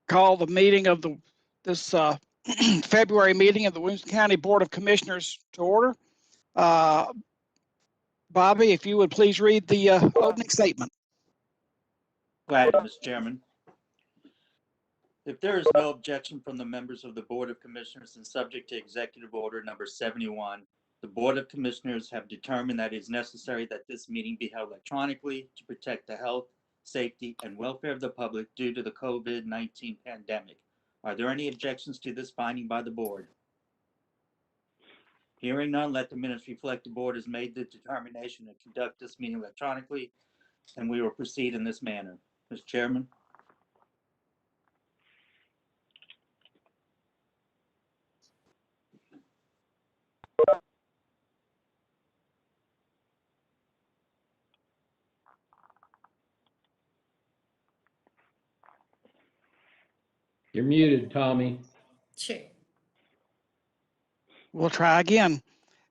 call the meeting of this February meeting of the Williamson County Board of Commissioners to order. Bobby, if you would please read the opening statement. Glad, Mr. Chairman. If there is no objection from the members of the Board of Commissioners and subject to Executive Order number 71, the Board of Commissioners have determined that it is necessary that this meeting be held electronically to protect the health, safety, and welfare of the public due to the COVID-19 pandemic. Are there any objections to this finding by the board? Hearing none, let the minutes reflect the board has made the determination to conduct this meeting electronically, and we will proceed in this manner. Mr. Chairman. You're muted, Tommy. Sure. We'll try again.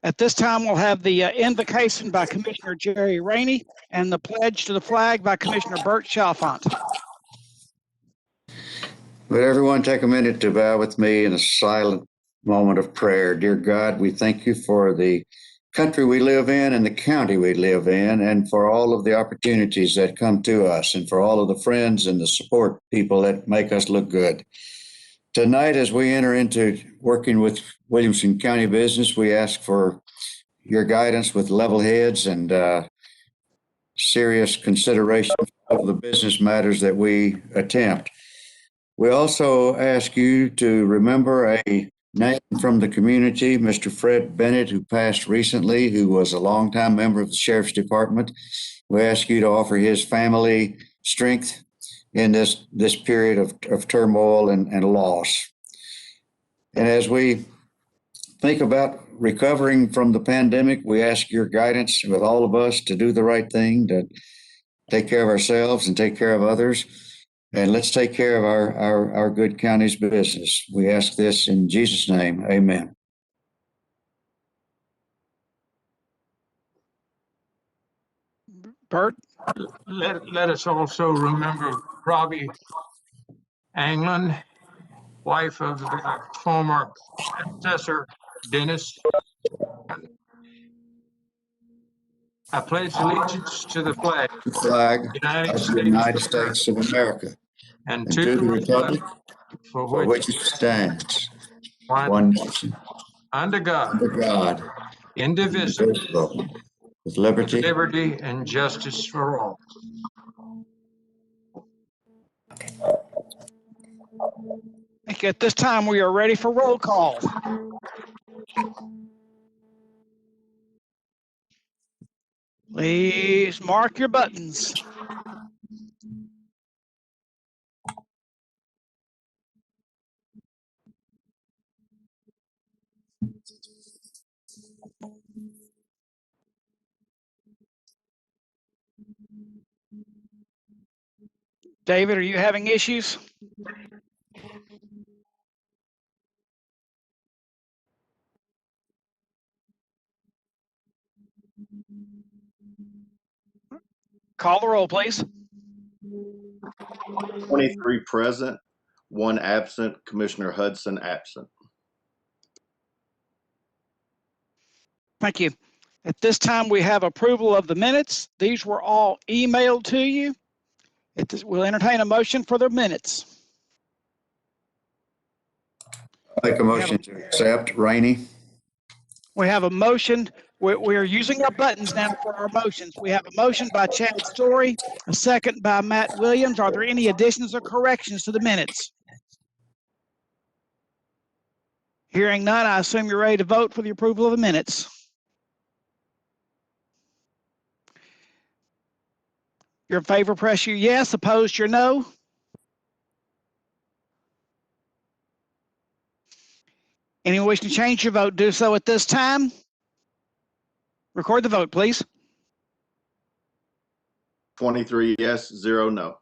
At this time, we'll have the invocation by Commissioner Jerry Rainey and the pledge to the flag by Commissioner Bert Chalfant. Would everyone take a minute to bow with me in a silent moment of prayer? Dear God, we thank you for the country we live in and the county we live in, and for all of the opportunities that come to us, and for all of the friends and the support people that make us look good. Tonight, as we enter into working with Williamson County business, we ask for your guidance with level heads and serious consideration of the business matters that we attempt. We also ask you to remember a name from the community, Mr. Fred Bennett, who passed recently, who was a longtime member of the Sheriff's Department. We ask you to offer his family strength in this period of turmoil and loss. And as we think about recovering from the pandemic, we ask your guidance with all of us to do the right thing, to take care of ourselves and take care of others. And let's take care of our good county's business. We ask this in Jesus' name. Amen. Bert? Let us also remember Robbie Anglin, wife of the former assessor Dennis. I pledge allegiance to the flag The flag of the of the United States of America and and to the republic for for which which it stands, one one nation, under God, under God, indivisible, indivisible, with with liberty. liberty and justice for all. Thank you. At this time, we are ready for roll call. Please mark your buttons. David, are you having issues? Call the roll, please. 23 present, 1 absent. Commissioner Hudson absent. Thank you. At this time, we have approval of the minutes. These were all emailed to you. We'll entertain a motion for the minutes. Make a motion to accept. Rainey. We have a motion. We're using our buttons now for our motions. We have a motion by Chad Story, a second by Matt Williams. Are there any additions or corrections to the minutes? Hearing none, I assume you're ready to vote for the approval of the minutes. Your favor, press your yes. Opposed, your no. Anyone wishing to change your vote, do so at this time. Record the vote, please. 23 yes, 0 no.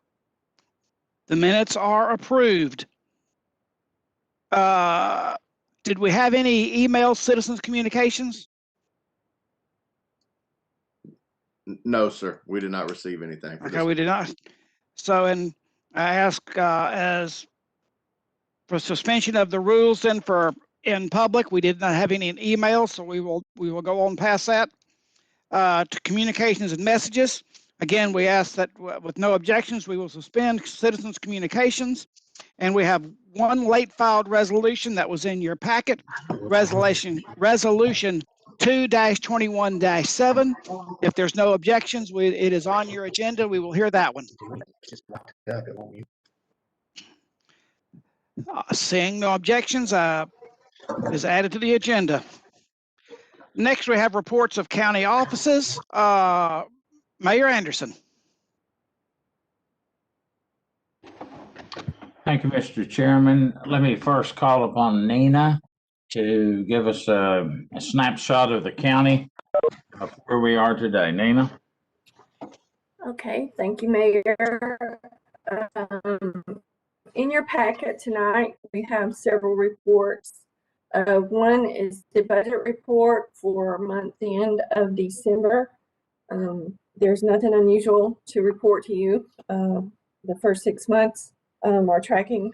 The minutes are approved. Did we have any email citizens communications? No, sir. We did not receive anything. Okay, we did not. So, and I ask as For suspension of the rules then for in public, we did not have any emails, so we will go on past that. To communications and messages, again, we ask that with no objections, we will suspend citizens' communications. And we have one late filed resolution that was in your packet, resolution 2-21-7. If there's no objections, it is on your agenda. We will hear that one. Seeing no objections, is added to the agenda. Next, we have reports of county offices. Mayor Anderson. Thank you, Mr. Chairman. Let me first call upon Nina to give us a snapshot of the county of where we are today. Nina? Okay, thank you, Mayor. In your packet tonight, we have several reports. One is the budget report for month end of December. There's nothing unusual to report to you. The first 6 months are tracking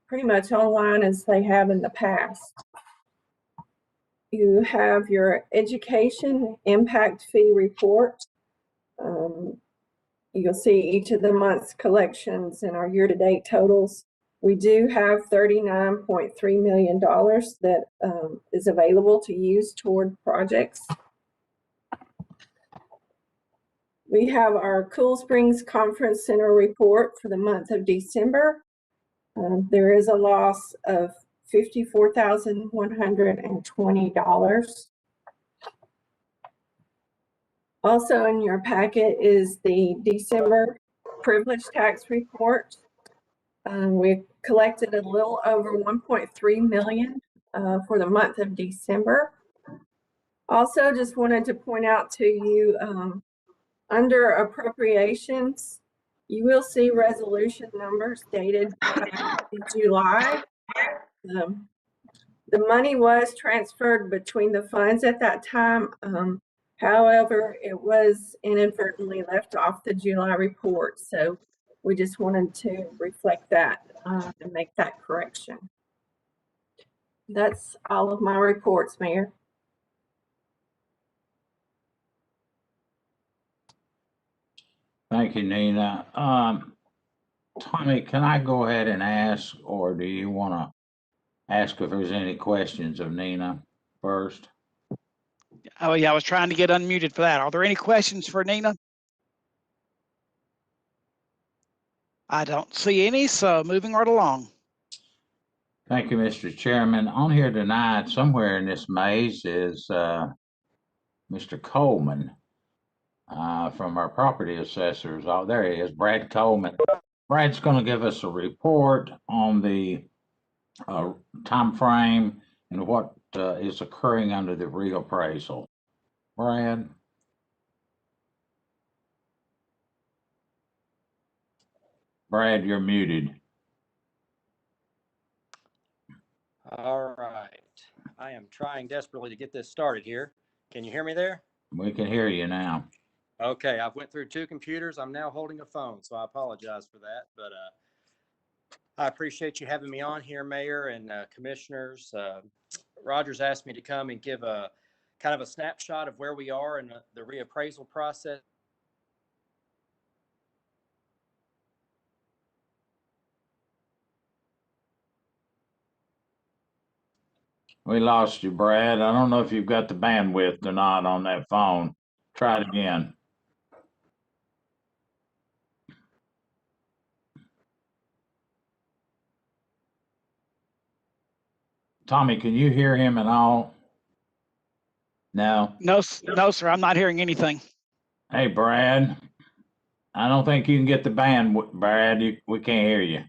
pretty much online as they have in the past. You have your education impact fee report. You'll see each of the month's collections and our year-to-date totals. We do have $39.3 million that is available to use toward projects. We have our Cool Springs Conference Center report for the month of December. There is a loss of $54,120. Also in your packet is the December privilege tax report. We collected a little over 1.3 million for the month of December. Also, just wanted to point out to you, under appropriations, you will see resolution numbers dated in July. The money was transferred between the funds at that time. However, it was inadvertently left off the July report. So we just wanted to reflect that and make that correction. That's all of my reports, Mayor. Thank you, Nina. Tommy, can I go ahead and ask, or do you want to ask if there's any questions of Nina first? Oh, yeah, I was trying to get unmuted for that. Are there any questions for Nina? I don't see any, so moving right along. Thank you, Mr. Chairman. On here tonight, somewhere in this maze is Mr. Coleman from our property assessors. Oh, there he is, Brad Coleman. Brad's going to give us a report on the time frame and what is occurring under the reappraisal. Brad? Brad, you're muted. All right. I am trying desperately to get this started here. Can you hear me there? We can hear you now. Okay, I've went through 2 computers. I'm now holding a phone, so I apologize for that. But I appreciate you having me on here, Mayor and Commissioners. Roger's asked me to come and give a kind of a snapshot of where we are in the reappraisal process. We lost you, Brad. I don't know if you've got the bandwidth or not on that phone. Try it again. Tommy, can you hear him at all? No. No, sir, I'm not hearing anything. Hey, Brad. I don't think you can get the bandwidth, Brad. We can't hear you.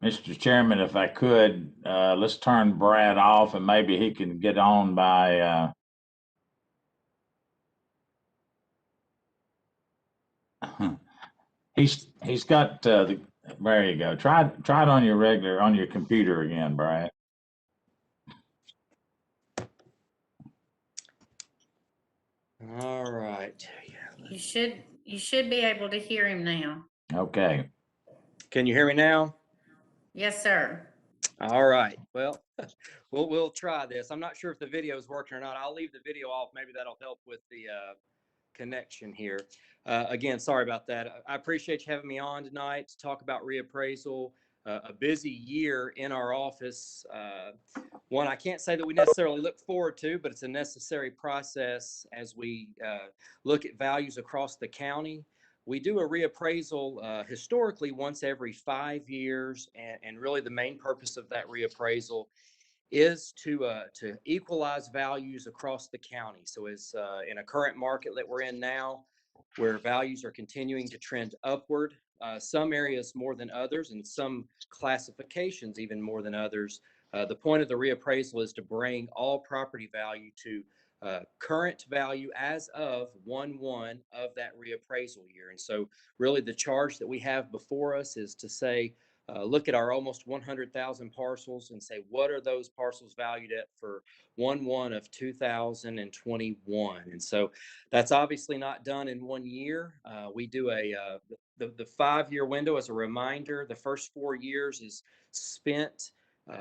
Mr. Chairman, if I could, let's turn Brad off and maybe he can get on by he's got the there you go. Try it on your computer again, Brad. All right. You should be able to hear him now. Okay. Can you hear me now? Yes, sir. All right. Well, we'll try this. I'm not sure if the video is working or not. I'll leave the video off. Maybe that'll help with the connection here. Again, sorry about that. I appreciate you having me on tonight to talk about reappraisal. A busy year in our office. One I can't say that we necessarily look forward to, but it's a necessary process as we look at values across the county. We do a reappraisal historically once every 5 years, and really the main purpose of that reappraisal is to equalize values across the county. So as in a current market that we're in now, where values are continuing to trend upward, some areas more than others, and some classifications even more than others. The point of the reappraisal is to bring all property value to current value as of 1/1 of that reappraisal year. And so really the charge that we have before us is to say, look at our almost 100,000 parcels and say, what are those parcels valued at for 1/1 of 2021? And so that's obviously not done in 1 year. We do the 5-year window as a reminder. The first 4 years is spent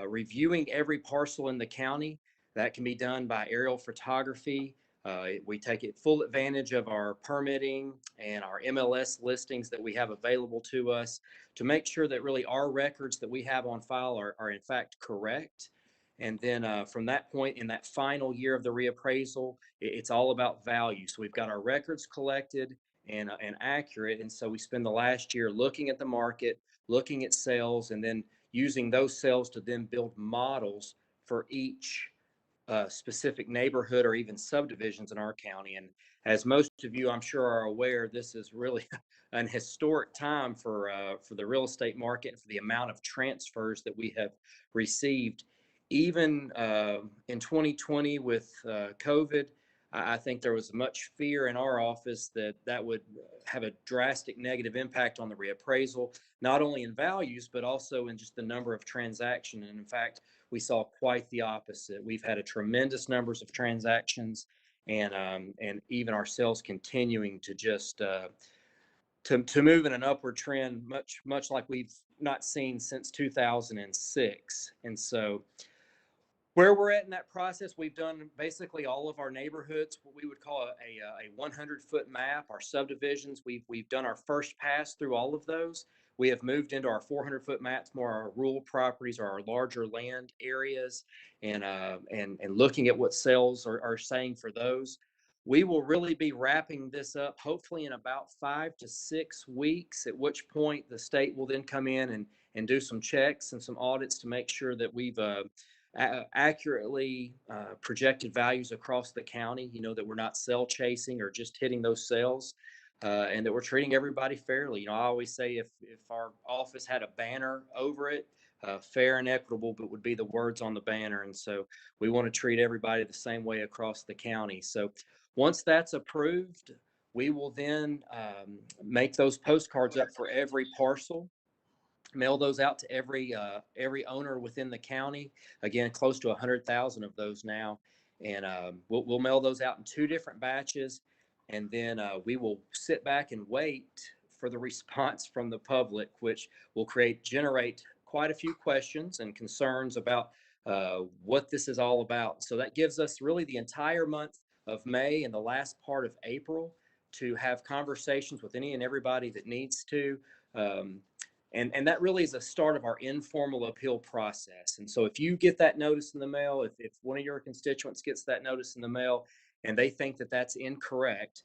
reviewing every parcel in the county. That can be done by aerial photography. We take full advantage of our permitting and our MLS listings that we have available to us to make sure that really our records that we have on file are in fact correct. And then from that point in that final year of the reappraisal, it's all about value. So we've got our records collected and accurate. And so we spend the last year looking at the market, looking at sales, and then using those sales to then build models for each specific neighborhood or even subdivisions in our county. And as most of you, I'm sure, are aware, this is really an historic time for the real estate market and for the amount of transfers that we have received. Even in 2020 with COVID, I think there was much fear in our office that would have a drastic negative impact on the reappraisal, not only in values, but also in just the number of transactions. And in fact, we saw quite the opposite. We've had a tremendous numbers of transactions, and even our sales continuing to just to move in an upward trend, much like we've not seen since 2006. And so where we're at in that process, we've done basically all of our neighborhoods, what we would call a 100-foot map. Our subdivisions, we've done our first pass through all of those. We have moved into our 400-foot maps, more our rural properties or our larger land areas, and looking at what sales are saying for those. We will really be wrapping this up hopefully in about 5 to 6 weeks, at which point the state will then come in and do some checks and some audits to make sure that we've accurately projected values across the county, that we're not sell chasing or just hitting those sales, and that we're treating everybody fairly. I always say if our office had a banner over it, fair and equitable, but would be the words on the banner. And so we want to treat everybody the same way across the county. So once that's approved, we will then make those postcards up for every parcel, mail those out to every owner within the county. Again, close to 100,000 of those now, and we'll mail those out in 2 different batches, and then we will sit back and wait for the response from the public, which will generate quite a few questions and concerns about what this is all about. So that gives us really the entire month of May and the last part of April to have conversations with any and everybody that needs to. And that really is a start of our informal appeal process. And so if you get that notice in the mail, if one of your constituents gets that notice in the mail and they think that that's incorrect,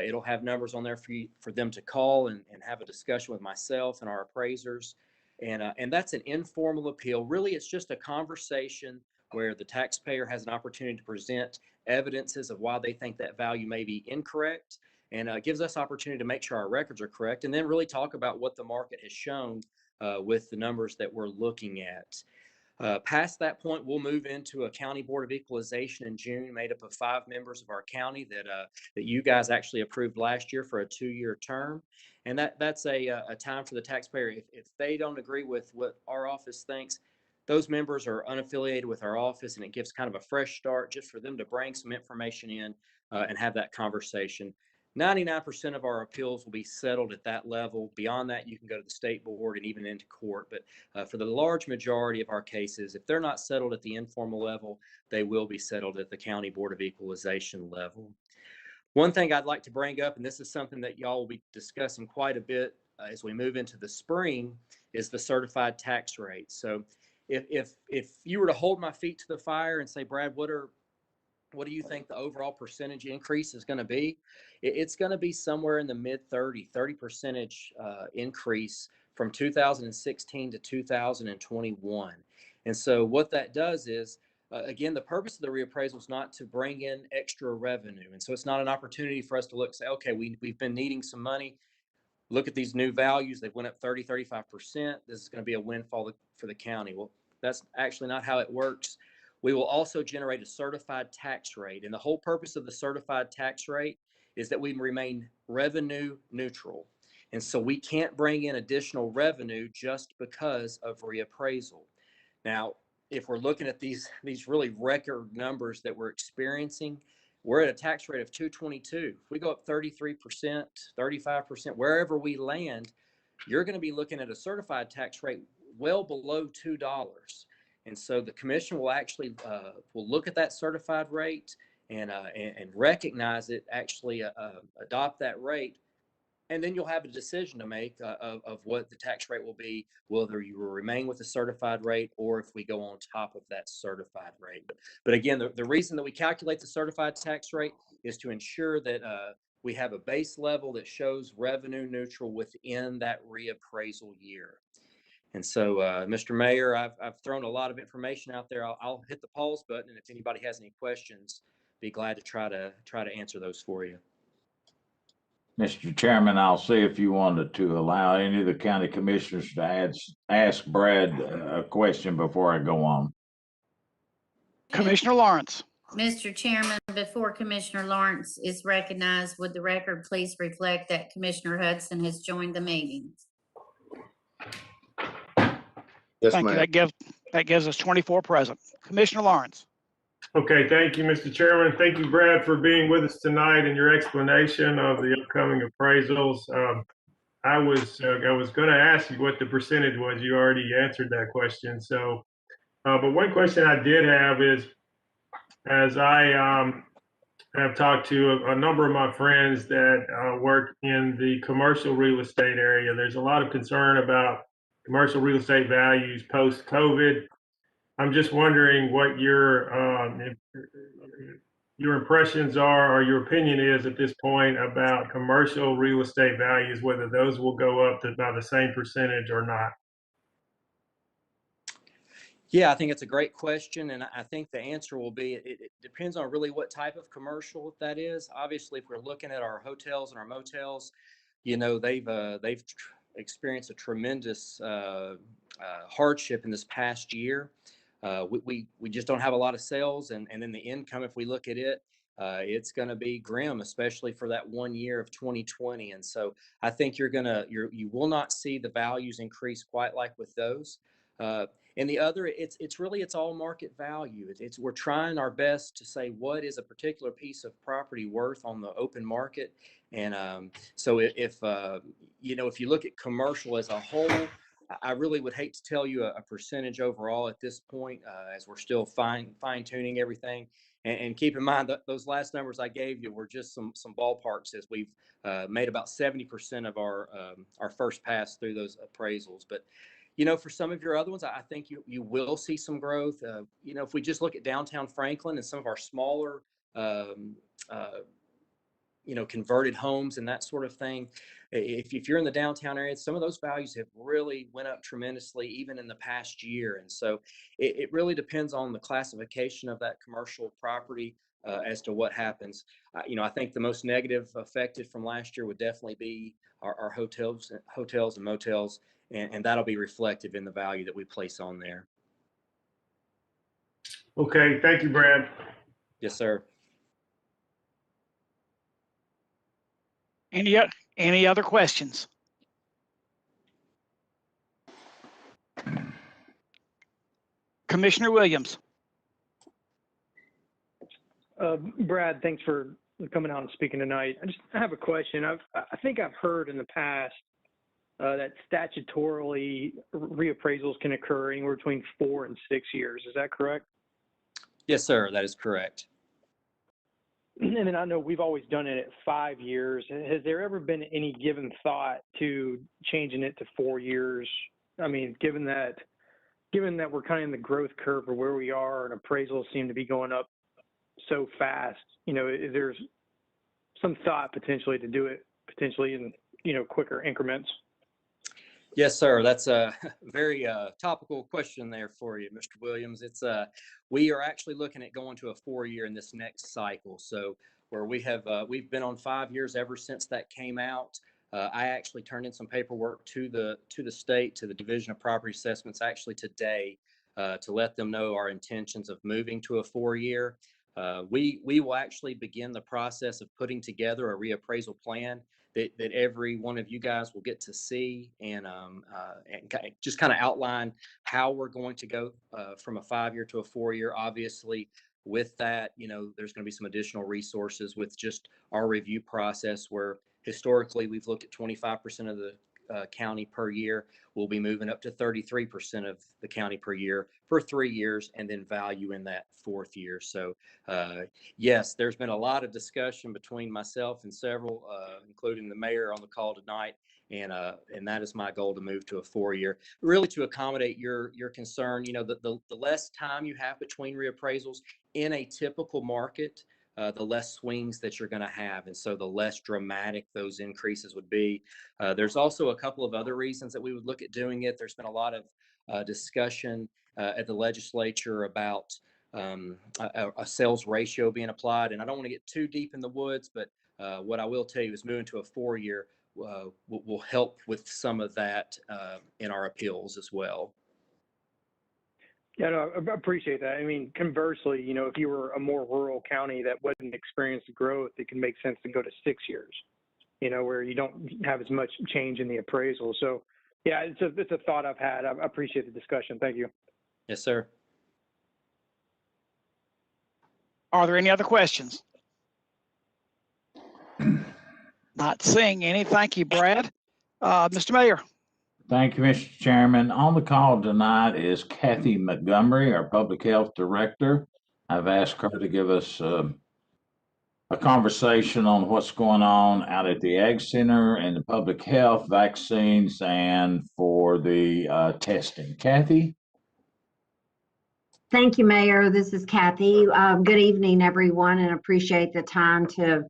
it'll have numbers on there for them to call and have a discussion with myself and our appraisers. And that's an informal appeal. Really, it's just a conversation where the taxpayer has an opportunity to present evidences of why they think that value may be incorrect, and gives us opportunity to make sure our records are correct, and then really talk about what the market has shown with the numbers that we're looking at. Past that point, we'll move into a county board of equalization in June, made up of 5 members of our county that you guys actually approved last year for a 2-year term. And that's a time for the taxpayer. If they don't agree with what our office thinks, those members are unaffiliated with our office, and it gives kind of a fresh start just for them to bring some information in and have that conversation. 99% of our appeals will be settled at that level. Beyond that, you can go to the state board and even into court. But for the large majority of our cases, if they're not settled at the informal level, they will be settled at the County Board of Equalization level. One thing I'd like to bring up, and this is something that y'all will be discussing quite a bit as we move into the spring, is the certified tax rate. So if you were to hold my feet to the fire and say, Brad, what do you think the overall percentage increase is going to be? It's going to be somewhere in the mid 30% increase from 2016 to 2021. And so what that does is, again, the purpose of the reappraisal is not to bring in extra revenue. And so it's not an opportunity for us to look, say, okay, we've been needing some money. Look at these new values. They went up 35%. This is going to be a windfall for the county. Well, that's actually not how it works. We will also generate a certified tax rate. And the whole purpose of the certified tax rate is that we remain revenue neutral. And so we can't bring in additional revenue just because of reappraisal. Now, if we're looking at these really record numbers that we're experiencing, we're at a tax rate of 222. If we go up 33%, 35%, wherever we land, you're going to be looking at a certified tax rate well below $2. And so the commission will actually will look at that certified rate and recognize it, actually adopt that rate. And then you'll have a decision to make of what the tax rate will be, whether you will remain with the certified rate or if we go on top of that certified rate. But again, the reason that we calculate the certified tax rate is to ensure that we have a base level that shows revenue neutral within that reappraisal year. And so, Mr. Mayor, I've thrown a lot of information out there. I'll hit the pause button, and if anybody has any questions, be glad to try to answer those for you. Mr. Chairman, I'll see if you wanted to allow any of the county commissioners to ask Brad a question before I go on. Commissioner Lawrence. Mr. Chairman, before Commissioner Lawrence is recognized, would the record please reflect that Commissioner Hudson has joined the meeting? Yes, Thank you. ma'am. That gives us 24 present. Commissioner Lawrence. Okay, thank you, Mr. Chairman. Thank you, Brad, for being with us tonight and your explanation of the upcoming appraisals. I was going to ask you what the percentage was. You already answered that question. So, but one question I did have is, as I have talked to a number of my friends that work in the commercial real estate area, there's a lot of concern about commercial real estate values post-COVID. I'm just wondering what your impressions are, or your opinion is at this point about commercial real estate values, whether those will go up to about the same percentage or not. Yeah, I think it's a great question, and I think the answer will be it depends on really what type of commercial that is. Obviously, if we're looking at our hotels and our motels, you know, they've experienced a tremendous hardship in this past year. We just don't have a lot of sales, and then the income, if we look at it, it's going to be grim, especially for that 1 year of 2020. And so I think you will not see the values increase quite like with those. And the other, it's all market value. We're trying our best to say what is a particular piece of property worth on the open market. And so if you look at commercial as a whole, I really would hate to tell you a percentage overall at this point, as we're still fine tuning everything. And keep in mind that those last numbers I gave you were just some ballparks, as we've made about 70% of our first pass through those appraisals. But for some of your other ones, I think you will see some growth. If we just look at downtown Franklin and some of our smaller converted homes and that sort of thing. If you're in the downtown area, some of those values have really went up tremendously, even in the past year. And so it really depends on the classification of that commercial property as to what happens. I think the most negative affected from last year would definitely be our hotels and motels, and that'll be reflective in the value that we place on there. Okay, thank you, Brad. Yes, sir. Any other questions? Commissioner Williams. Brad, thanks for coming out and speaking tonight. I have a question. I think I've heard in the past that statutorily reappraisals can occur anywhere between 4 and 6 years. Is that correct? Yes, sir, that is correct. And then I know we've always done it at 5 years. Has there ever been any given thought to changing it to 4 years? I mean, given that we're kind of in the growth curve of where we are and appraisals seem to be going up so fast, is there some thought potentially to do it potentially in, quicker increments? Yes, sir. That's a very topical question there for you, Mr. Williams. We are actually looking at going to a 4-year in this next cycle. So where we've been on 5 years ever since that came out. I actually turned in some paperwork to the state, to the Division of Property Assessments actually today to let them know our intentions of moving to a 4-year. We will actually begin the process of putting together a reappraisal plan that every one of you guys will get to see and just kind of outline how we're going to go from a 5-year to a 4-year. Obviously, with that, there's going to be some additional resources with just our review process where historically we've looked at 25% of the county per year. We'll be moving up to 33% of the county per year for 3 years and then value in that 4th year. So yes, there's been a lot of discussion between myself and several, including the mayor on the call tonight. And that is my goal, to move to a 4-year, really to accommodate your concern. The less time you have between reappraisals in a typical market, the less swings that you're going to have. And so the less dramatic those increases would be. There's also a couple of other reasons that we would look at doing it. There's been a lot of discussion at the legislature about a sales ratio being applied. And I don't want to get too deep in the woods, but what I will tell you is moving to a 4-year will help with some of that in our appeals as well. Yeah, no, I appreciate that. I mean, conversely, if you were a more rural county that wouldn't experience growth, it can make sense to go to 6 years, where you don't have as much change in the appraisal. So, yeah, it's a thought I've had. I appreciate the discussion. Thank you. Yes, sir. Are there any other questions? Not seeing any. Thank you, Brad. Mr. Mayor. Thank you, Mr. Chairman. On the call tonight is Kathy Montgomery, our Public Health Director. I've asked her to give us a conversation on what's going on out at the Ag Center and the public health, vaccines, and for the testing. Kathy? Thank you, Mayor. This is Kathy. Good evening, everyone, and appreciate the time to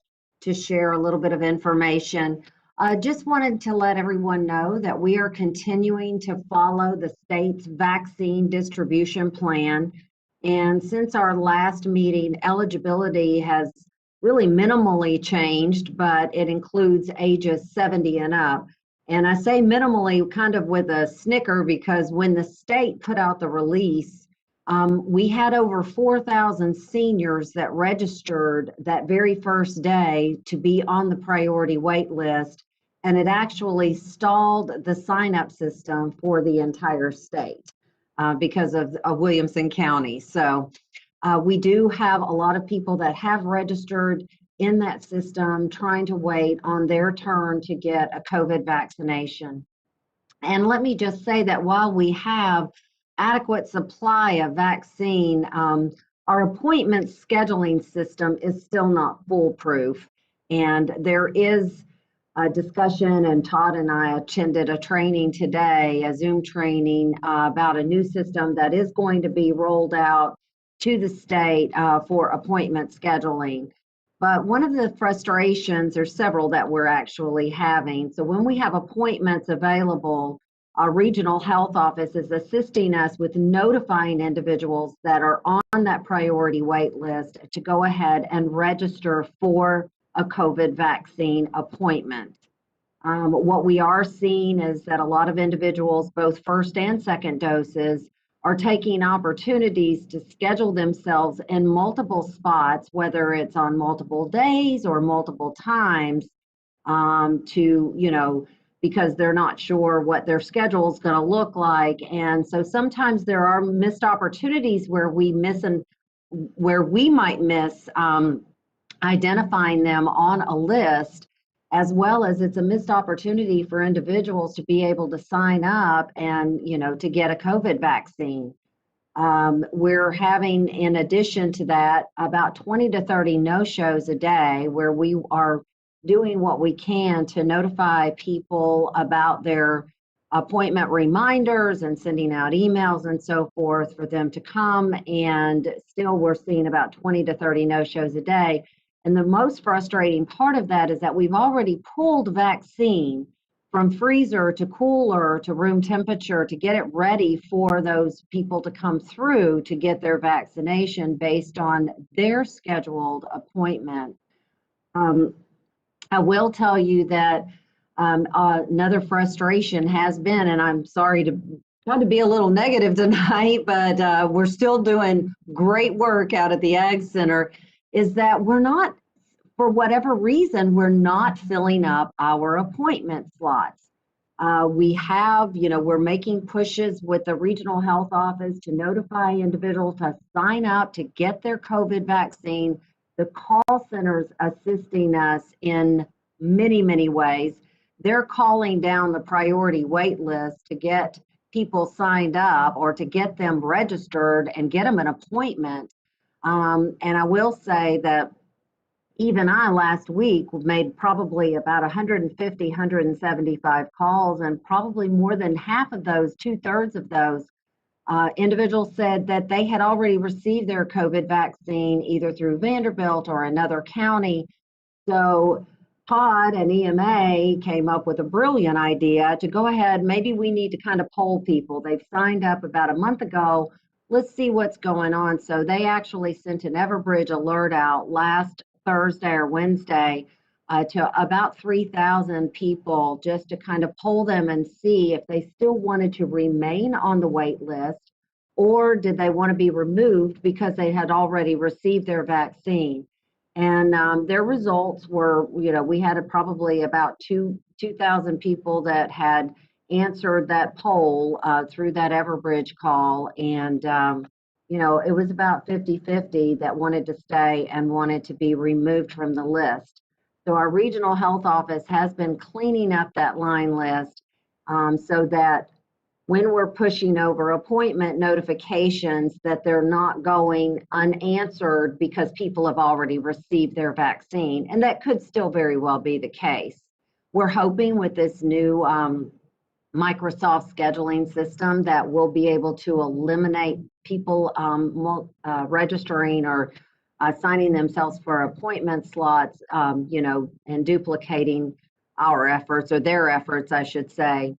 share a little bit of information. Just wanted to let everyone know that we are continuing to follow the state's vaccine distribution plan. And since our last meeting, eligibility has really minimally changed, but it includes ages 70 and up. And I say minimally kind of with a snicker, because when the state put out the release, we had over 4,000 seniors that registered that very first day to be on the priority wait list, and it actually stalled the sign-up system for the entire state because of Williamson County. So we do have a lot of people that have registered in that system trying to wait on their turn to get a COVID vaccination. And let me just say that while we have adequate supply of vaccine, our appointment scheduling system is still not foolproof. And there is a discussion, and Todd and I attended a training today, a Zoom training about a new system that is going to be rolled out to the state for appointment scheduling. But one of the frustrations, there's several that we're actually having. So when we have appointments available, our regional health office is assisting us with notifying individuals that are on that priority wait list to go ahead and register for a COVID vaccine appointment. What we are seeing is that a lot of individuals, both first and second doses, are taking opportunities to schedule themselves in multiple spots, whether it's on multiple days or multiple times, to, because they're not sure what their schedule is going to look like. And so sometimes there are missed opportunities where we might miss identifying them on a list, as well as it's a missed opportunity for individuals to be able to sign up and, to get a COVID vaccine. We're having, in addition to that, about 20 to 30 no-shows a day where we are doing what we can to notify people about their appointment reminders and sending out emails and so forth for them to come. And still we're seeing about 20 to 30 no-shows a day. And the most frustrating part of that is that we've already pulled vaccine from freezer to cooler to room temperature to get it ready for those people to come through to get their vaccination based on their scheduled appointment. I will tell you that another frustration has been, and I'm sorry to try to be a little negative tonight, but we're still doing great work out at the Ag Center, is that we're not, for whatever reason, we're not filling up our appointment slots. We have, we're making pushes with the regional health office to notify individuals to sign up to get their COVID vaccine. The call centers assisting us in many, many ways. They're calling down the priority wait list to get people signed up or to get them registered and get them an appointment. And I will say that even I last week made probably about 150, 175 calls, and probably more than half of those, 2/3 of those, individuals said that they had already received their COVID vaccine either through Vanderbilt or another county. So Todd and EMA came up with a brilliant idea to go ahead. Maybe we need to kind of poll people. They've signed up about a month ago. Let's see what's going on. So they actually sent an Everbridge alert out last Thursday or Wednesday to about 3,000 people just to kind of poll them and see if they still wanted to remain on the wait list or did they want to be removed because they had already received their vaccine. And their results were, we had probably about 2,000 people that had answered that poll through that Everbridge call. And it was about 50-50 that wanted to stay and wanted to be removed from the list. So our regional health office has been cleaning up that line list so that when we're pushing over appointment notifications that they're not going unanswered because people have already received their vaccine. And that could still very well be the case. We're hoping with this new Microsoft scheduling system that we'll be able to eliminate people registering or signing themselves for appointment slots, and duplicating our efforts or their efforts, I should say.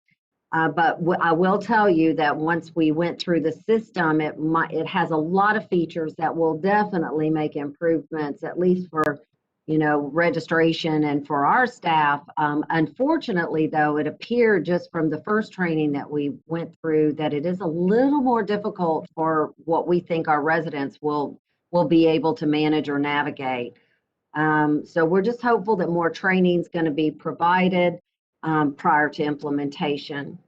But I will tell you that once we went through the system, it has a lot of features that will definitely make improvements, at least for registration and for our staff. Unfortunately, though, it appeared just from the first training that we went through that it is a little more difficult for what we think our residents will be able to manage or navigate. So we're just hopeful that more training is going to be provided prior to implementation.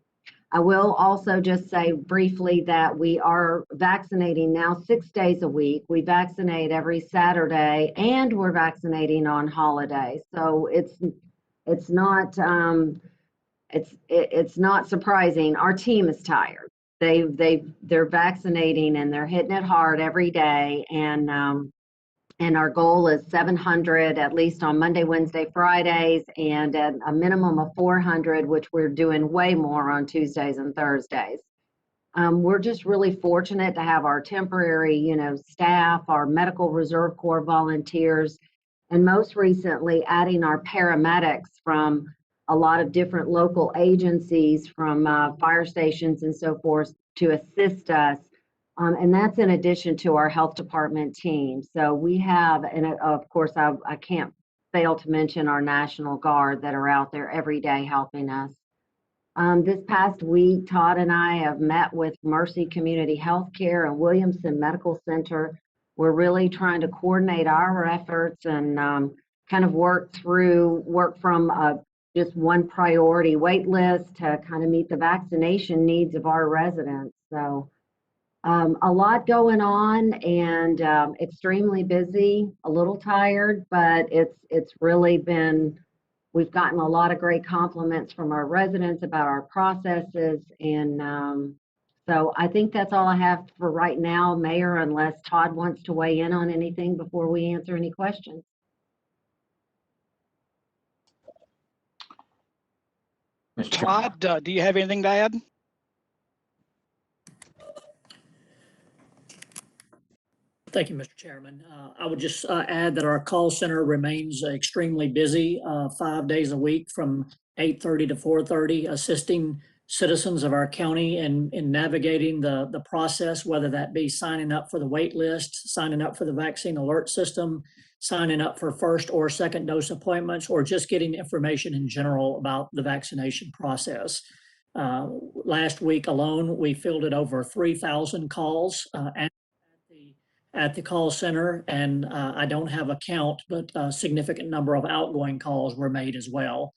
I will also just say briefly that we are vaccinating now 6 days a week. We vaccinate every Saturday and we're vaccinating on holidays. So it's not surprising. Our team is tired. They're vaccinating and they're hitting it hard every day. And our goal is 700 at least on Monday, Wednesday, Fridays, and at a minimum of 400, which we're doing way more on Tuesdays and Thursdays. We're just really fortunate to have our temporary, staff, our Medical Reserve Corps volunteers, and most recently adding our paramedics from a lot of different local agencies, from fire stations and so forth, to assist us. And that's in addition to our health department team. So we have, and of course, I can't fail to mention our National Guard that are out there every day helping us. This past week, Todd and I have met with Mercy Community Healthcare and Williamson Medical Center. We're really trying to coordinate our efforts and kind of work from just one priority wait list to kind of meet the vaccination needs of our residents. So a lot going on, and extremely busy, a little tired, but it's really been, we've gotten a lot of great compliments from our residents about our processes. And so I think that's all I have for right now, Mayor, unless Todd wants to weigh in on anything before we answer any questions. Todd, do you have anything to add? Thank you, Mr. Chairman. I would just add that our call center remains extremely busy 5 days a week from 8:30 to 4:30, assisting citizens of our county in navigating the process, whether that be signing up for the wait list, signing up for the vaccine alert system, signing up for first or second dose appointments, or just getting information in general about the vaccination process. Last week alone, we fielded over 3,000 calls at the call center, and I don't have a count, but a significant number of outgoing calls were made as well.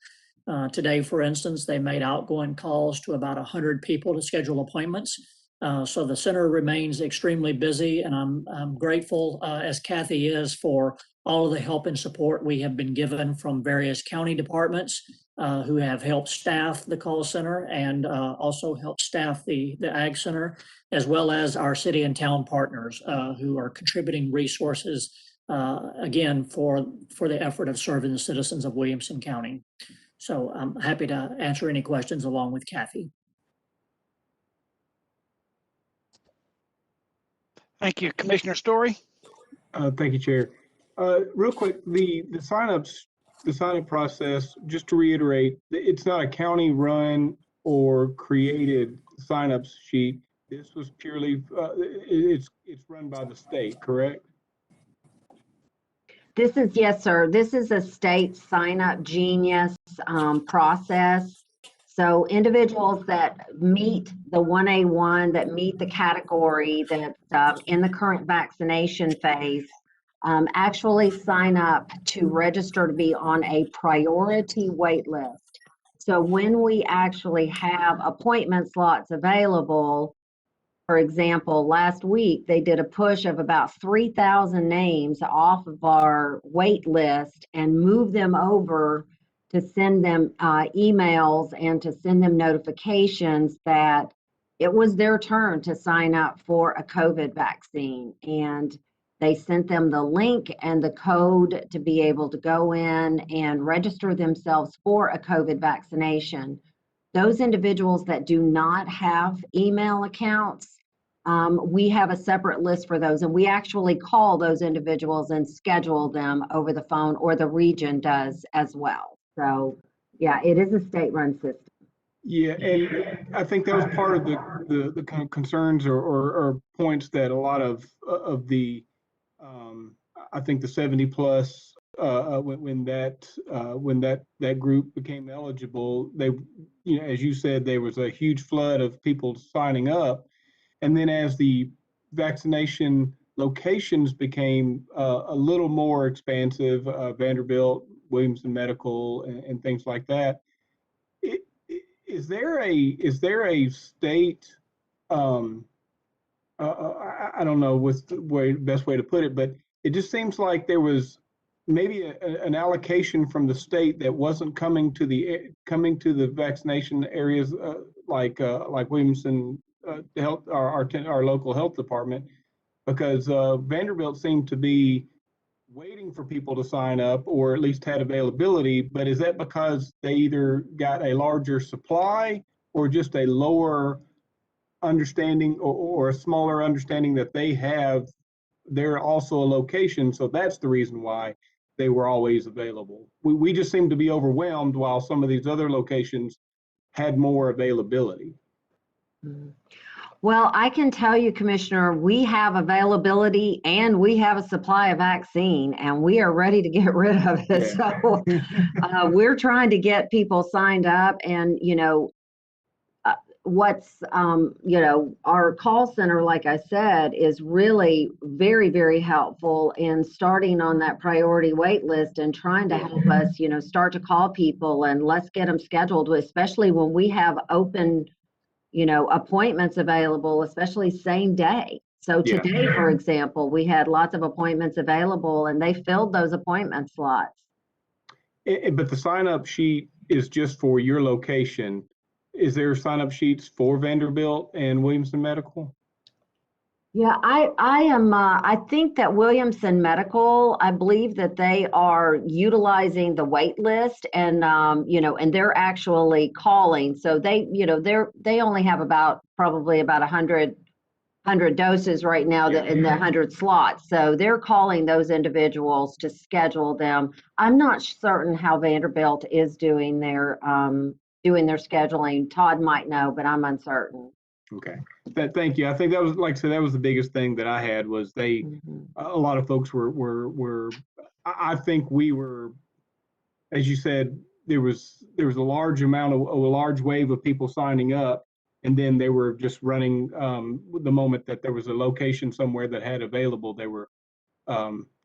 Today, for instance, they made outgoing calls to about 100 people to schedule appointments. So the center remains extremely busy, and I'm grateful, as Kathy is, for all of the help and support we have been given from various county departments who have helped staff the call center and also helped staff the Ag Center, as well as our city and town partners who are contributing resources, again, for the effort of serving the citizens of Williamson County. So I'm happy to answer any questions along with Kathy. Thank you. Commissioner Story? Thank you, Chair. Real quick, the sign-up process, just to reiterate, it's not a county-run or created sign-ups sheet. This was purely, it's run by the state, correct? This is, yes, sir. This is a state sign-up genius process. So individuals that meet the 1A1, that meet the category that's in the current vaccination phase, actually sign up to register to be on a priority wait list. So when we actually have appointment slots available, for example, last week they did a push of about 3,000 names off of our wait list and moved them over to send them emails and to send them notifications that it was their turn to sign up for a COVID vaccine. And they sent them the link and the code to be able to go in and register themselves for a COVID vaccination. Those individuals that do not have email accounts, we have a separate list for those, and we actually call those individuals and schedule them over the phone, or the region does as well. So yeah, it is a state-run system. Yeah, and I think that was part of the kind of concerns or points that a lot of the I think the 70 plus when that group became eligible, they, you know, as you said, there was a huge flood of people signing up, and then as the vaccination locations became a little more expansive, Vanderbilt, Williamson Medical, and things like that. Is there a state? I don't know what's the best way to put it, but it just seems like there was maybe an allocation from the state that wasn't coming to the vaccination areas like Williamson Health, our local health department, because Vanderbilt seemed to be waiting for people to sign up, or at least had availability. But is that because they either got a larger supply or just a lower understanding or a smaller understanding that they're also a location, so that's the reason why they were always available? We just seem to be overwhelmed, while some of these other locations had more availability. Well, I can tell you, Commissioner, we have availability and we have a supply of vaccine, and we are ready to get rid of it. Yeah. So we're trying to get people signed up, and, you know, what's, our call center, like I said, is really very, very helpful in starting on that priority wait list and trying to help us, start to call people and let's get them scheduled, especially when we have open, appointments available, especially same day. So Yeah. today, for example, we had lots of appointments available and they filled those appointment slots. But the sign-up sheet is just for your location. Is there sign-up sheets for Vanderbilt and Williamson Medical? Yeah, I think that Williamson Medical, I believe that they are utilizing the wait list and, and they're actually calling. So they, they only have probably about 100 doses right now in the 100 slots. So they're calling those individuals to schedule them. I'm not certain how Vanderbilt is doing their scheduling. Todd might know, but I'm uncertain. Okay, thank you. I think that was, like I said, that was the biggest thing that I had was a lot of folks were, I think we were, as you said, there was a large wave of people signing up. And then they were just running, the moment that there was a location somewhere that had available, they were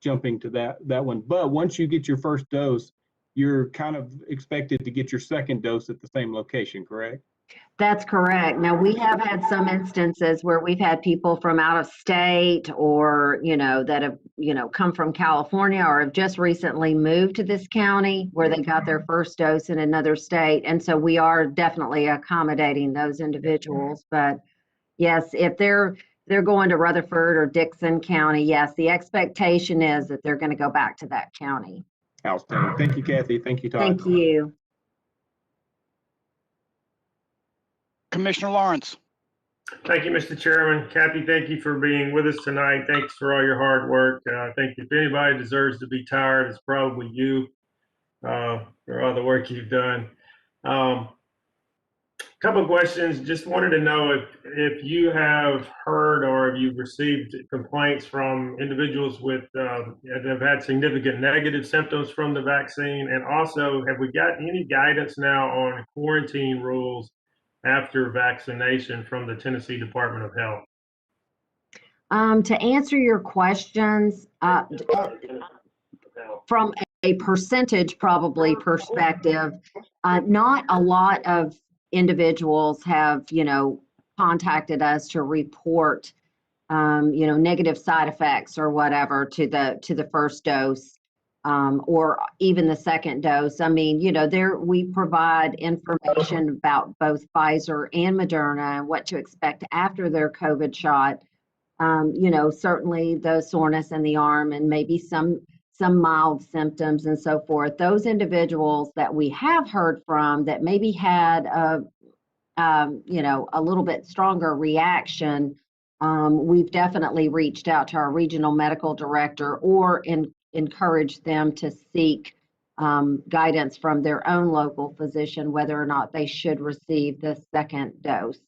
jumping to that one. But once you get your first dose, you're kind of expected to get your second dose at the same location, correct? That's correct. Now, we have had some instances where we've had people from out of state or, that have, come from California or have just recently moved to this county where they got their first dose in another state. And so we are definitely accommodating those individuals. But yes, if they're going to Rutherford or Dixon County, yes, the expectation is that they're going to go back to that county. Outstanding. Thank you, Kathy. Thank you, Todd. Thank you. Commissioner Lawrence. Thank you, Mr. Chairman. Kathy, thank you for being with us tonight. Thanks for all your hard work. I think if anybody deserves to be tired, it's probably you for all the work you've done. Couple of questions. Just wanted to know if you have heard or if you've received complaints from individuals that have had significant negative symptoms from the vaccine, and also have we got any guidance now on quarantine rules after vaccination from the Tennessee Department of Health? To answer your questions, from a percentage probably perspective, not a lot of individuals have, contacted us to report, negative side effects or whatever to the first dose. Or even the second dose. I mean, we provide information about both Pfizer and Moderna and what to expect after their COVID shot. Certainly the soreness in the arm and maybe some mild symptoms and so forth. Those individuals that we have heard from that maybe had a little bit stronger reaction, we've definitely reached out to our regional medical director or encourage them to seek guidance from their own local physician whether or not they should receive the second dose.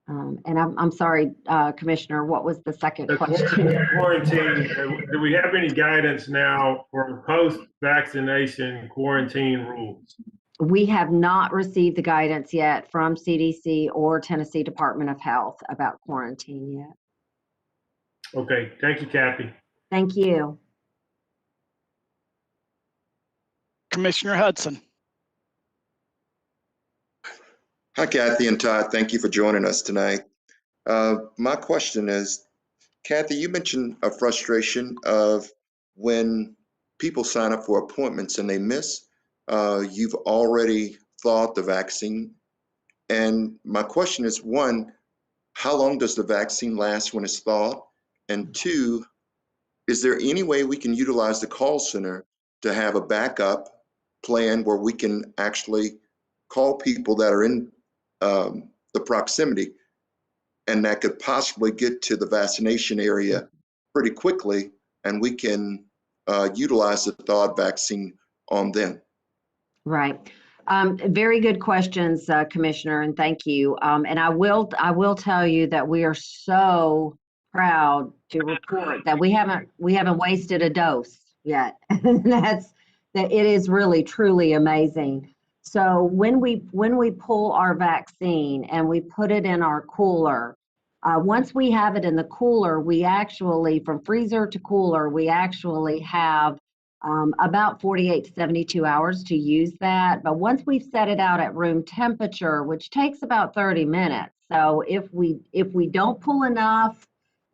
And I'm sorry, Commissioner, what was the second question? Quarantine, do we have any guidance now for post-vaccination quarantine rules? We have not received the guidance yet from CDC or Tennessee Department of Health about quarantine yet. Okay, thank you, Kathy. Thank you. Commissioner Hudson. Hi, Kathy and Todd. Thank you for joining us tonight. My question is, Kathy, you mentioned a frustration of when people sign up for appointments and they miss. You've already thawed the vaccine. And my question is, one, how long does the vaccine last when it's thawed? And two, is there any way we can utilize the call center to have a backup plan where we can actually call people that are in the proximity and that could possibly get to the vaccination area pretty quickly, and we can utilize the thawed vaccine on them? Right. Very good questions, Commissioner, and thank you. And I will tell you that we are so proud to report that we haven't wasted a dose yet. That it is really truly amazing. So when we pull our vaccine and we put it in our cooler, once we have it in the cooler, we actually, from freezer to cooler, we actually have about 48 to 72 hours to use that. But once we've set it out at room temperature, which takes about 30 minutes. So if we don't pull enough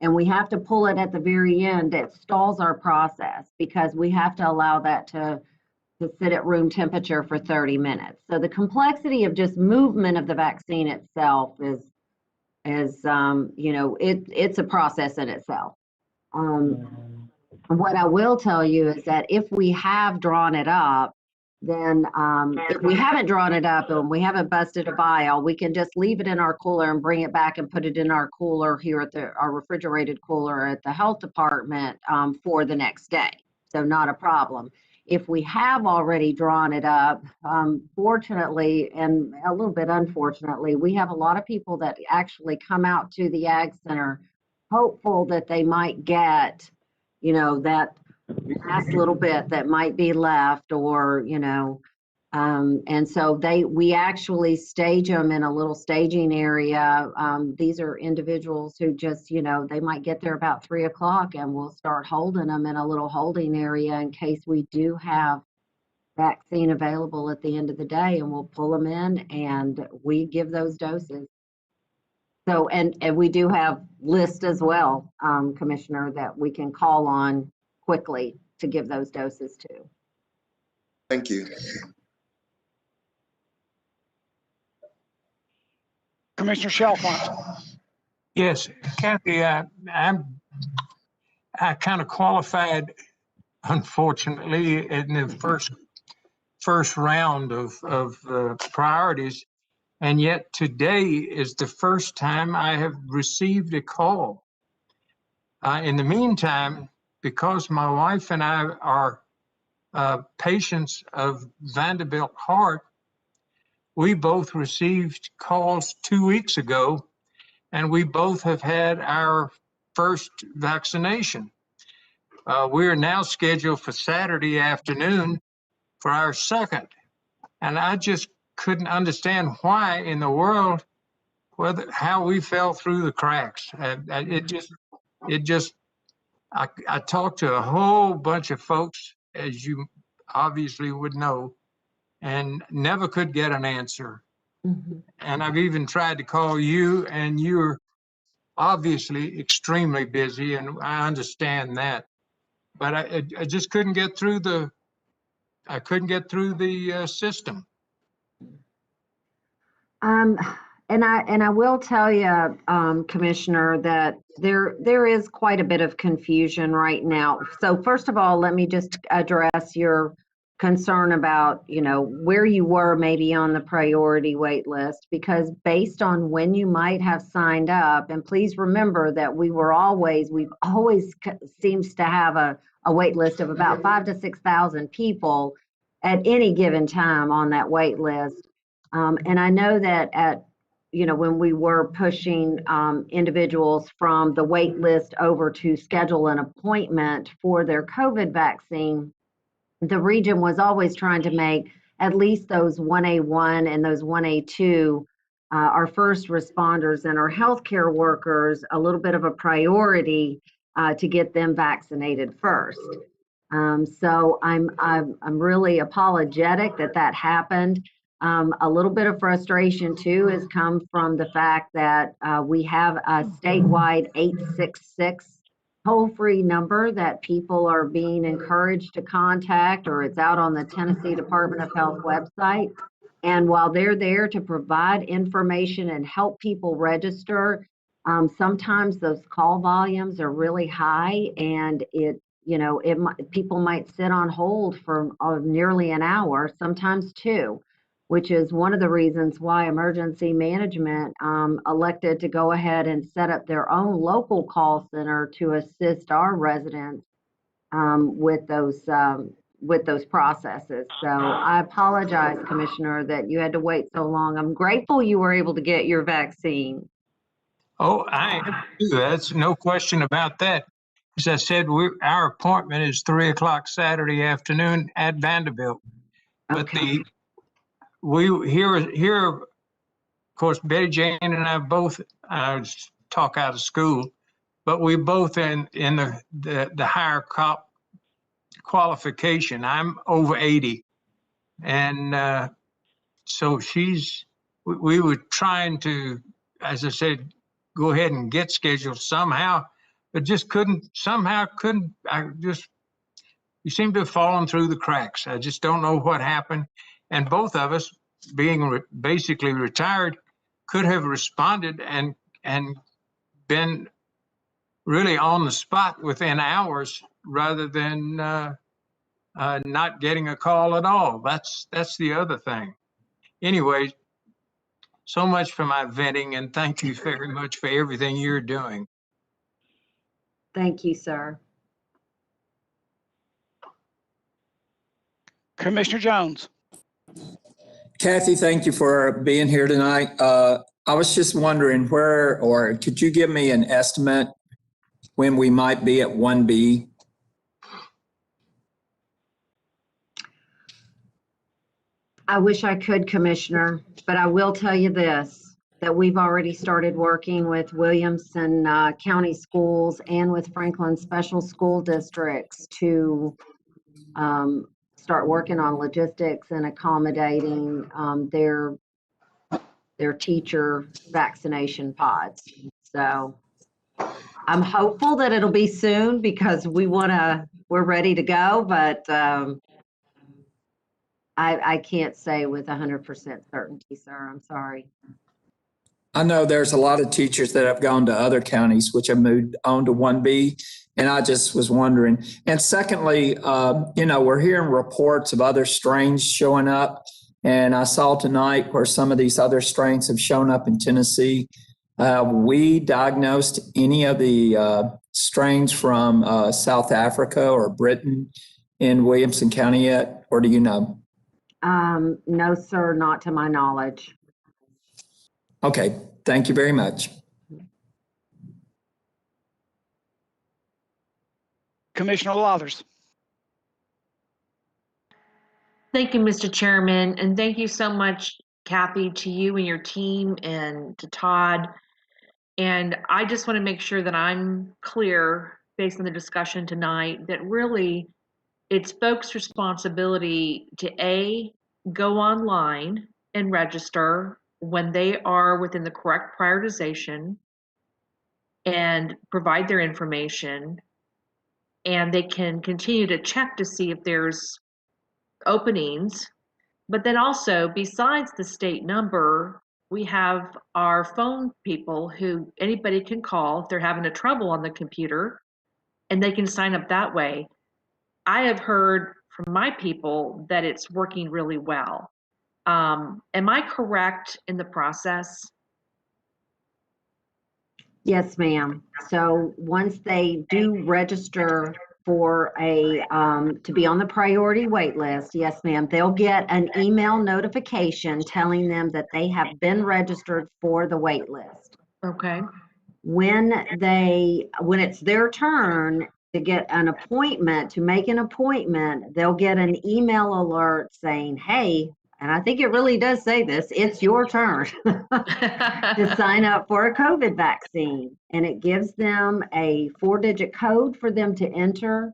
and we have to pull it at the very end, it stalls our process because we have to allow that to sit at room temperature for 30 minutes. So the complexity of just movement of the vaccine itself is it's a process in itself. What I will tell you is that if we have drawn it up, then if we haven't drawn it up and we haven't busted a vial, we can just leave it in our cooler and bring it back and put it in our cooler here at our refrigerated cooler at the health department for the next day. So not a problem. If we have already drawn it up, fortunately and a little bit unfortunately, we have a lot of people that actually come out to the Ag Center hopeful that they might get, that last little bit that might be left, or, and so we actually stage them in a little staging area. These are individuals who just, they might get there about 3 o'clock and we'll start holding them in a little holding area in case we do have vaccine available at the end of the day, and we'll pull them in and we give those doses. So, and we do have lists as well, Commissioner, that we can call on quickly to give those doses to. Thank you. Commissioner Chalfant. Yes, Kathy, I kind of qualified, unfortunately, in the first round of priorities, and yet today is the first time I have received a call. In the meantime, because my wife and I are patients of Vanderbilt Heart, we both received calls 2 weeks ago, and we both have had our first vaccination. We are now scheduled for Saturday afternoon for our second. And I just couldn't understand why in the world, how we fell through the cracks. I talked to a whole bunch of folks, as you obviously would know, and never could get an answer. Mm-hmm. And I've even tried to call you, and you're obviously extremely busy, and I understand that. But I just couldn't get through the system. And I will tell you, Commissioner, that there is quite a bit of confusion right now. So first of all, let me just address your concern about, where you were maybe on the priority wait list, because based on when you might have signed up, and please remember that we've always seems to have a wait list of about 5,000 to 6,000 people at any given time on that wait list. And I know that when we were pushing individuals from the wait list over to schedule an appointment for their COVID vaccine, the region was always trying to make at least those 1A1 and those 1A2, our first responders and our healthcare workers, a little bit of a priority to get them vaccinated first. So I'm really apologetic that happened. A little bit of frustration too has come from the fact that we have a statewide 866 toll-free number that people are being encouraged to contact, or it's out on the Tennessee Department of Health website. And while they're there to provide information and help people register, sometimes those call volumes are really high, and people might sit on hold for nearly an hour, sometimes 2. Which is one of the reasons why emergency management elected to go ahead and set up their own local call center to assist our residents with those processes. So I apologize, Commissioner, that you had to wait so long. I'm grateful you were able to get your vaccine. Oh, that's no question about that. As I said, our appointment is 3 o'clock Saturday afternoon at Vanderbilt. But Okay. we here, of course, Betty Jane and I both talk out of school, but we both in the higher qualification. I'm over 80, and so we were trying to, as I said, go ahead and get scheduled somehow, but just couldn't. You seem to have fallen through the cracks. I just don't know what happened. And both of us, being basically retired, could have responded and been really on the spot within hours rather than not getting a call at all. That's the other thing. Anyway, so much for my venting, and thank you very much for everything you're doing. Thank you, sir. Commissioner Jones. Kathy, thank you for being here tonight. I was just wondering or could you give me an estimate when we might be at 1B? I wish I could, Commissioner, but I will tell you this, that we've already started working with Williamson County Schools and with Franklin Special School Districts to start working on logistics and accommodating their teacher vaccination pods. So I'm hopeful that it'll be soon because we're ready to go, but I can't say with 100% certainty, sir. I'm sorry. I know there's a lot of teachers that have gone to other counties which have moved on to 1B, and I just was wondering. And secondly, we're hearing reports of other strains showing up, and I saw tonight where some of these other strains have shown up in Tennessee. We diagnosed any of the strains from South Africa or Britain in Williamson County yet, or do you know? No, sir, not to my knowledge. Okay, thank you very much. Commissioner Lathers. Thank you, Mr. Chairman, and thank you so much, Kathy, to you and your team and to Todd. And I just want to make sure that I'm clear based on the discussion tonight that really it's folks' responsibility to go online and register when they are within the correct prioritization and provide their information, and they can continue to check to see if there's openings. But then also, besides the state number, we have our phone people who anybody can call if they're having a trouble on the computer, and they can sign up that way. I have heard from my people that it's working really well. Am I correct in the process? Yes, ma'am. So once they do register for to be on the priority wait list, yes, ma'am, they'll get an email notification telling them that they have been registered for the wait list. Okay. When it's their turn to get an appointment, to make an appointment, they'll get an email alert saying, hey, and I think it really does say this, it's your turn to sign up for a COVID vaccine. And it gives them a 4-digit code for them to enter.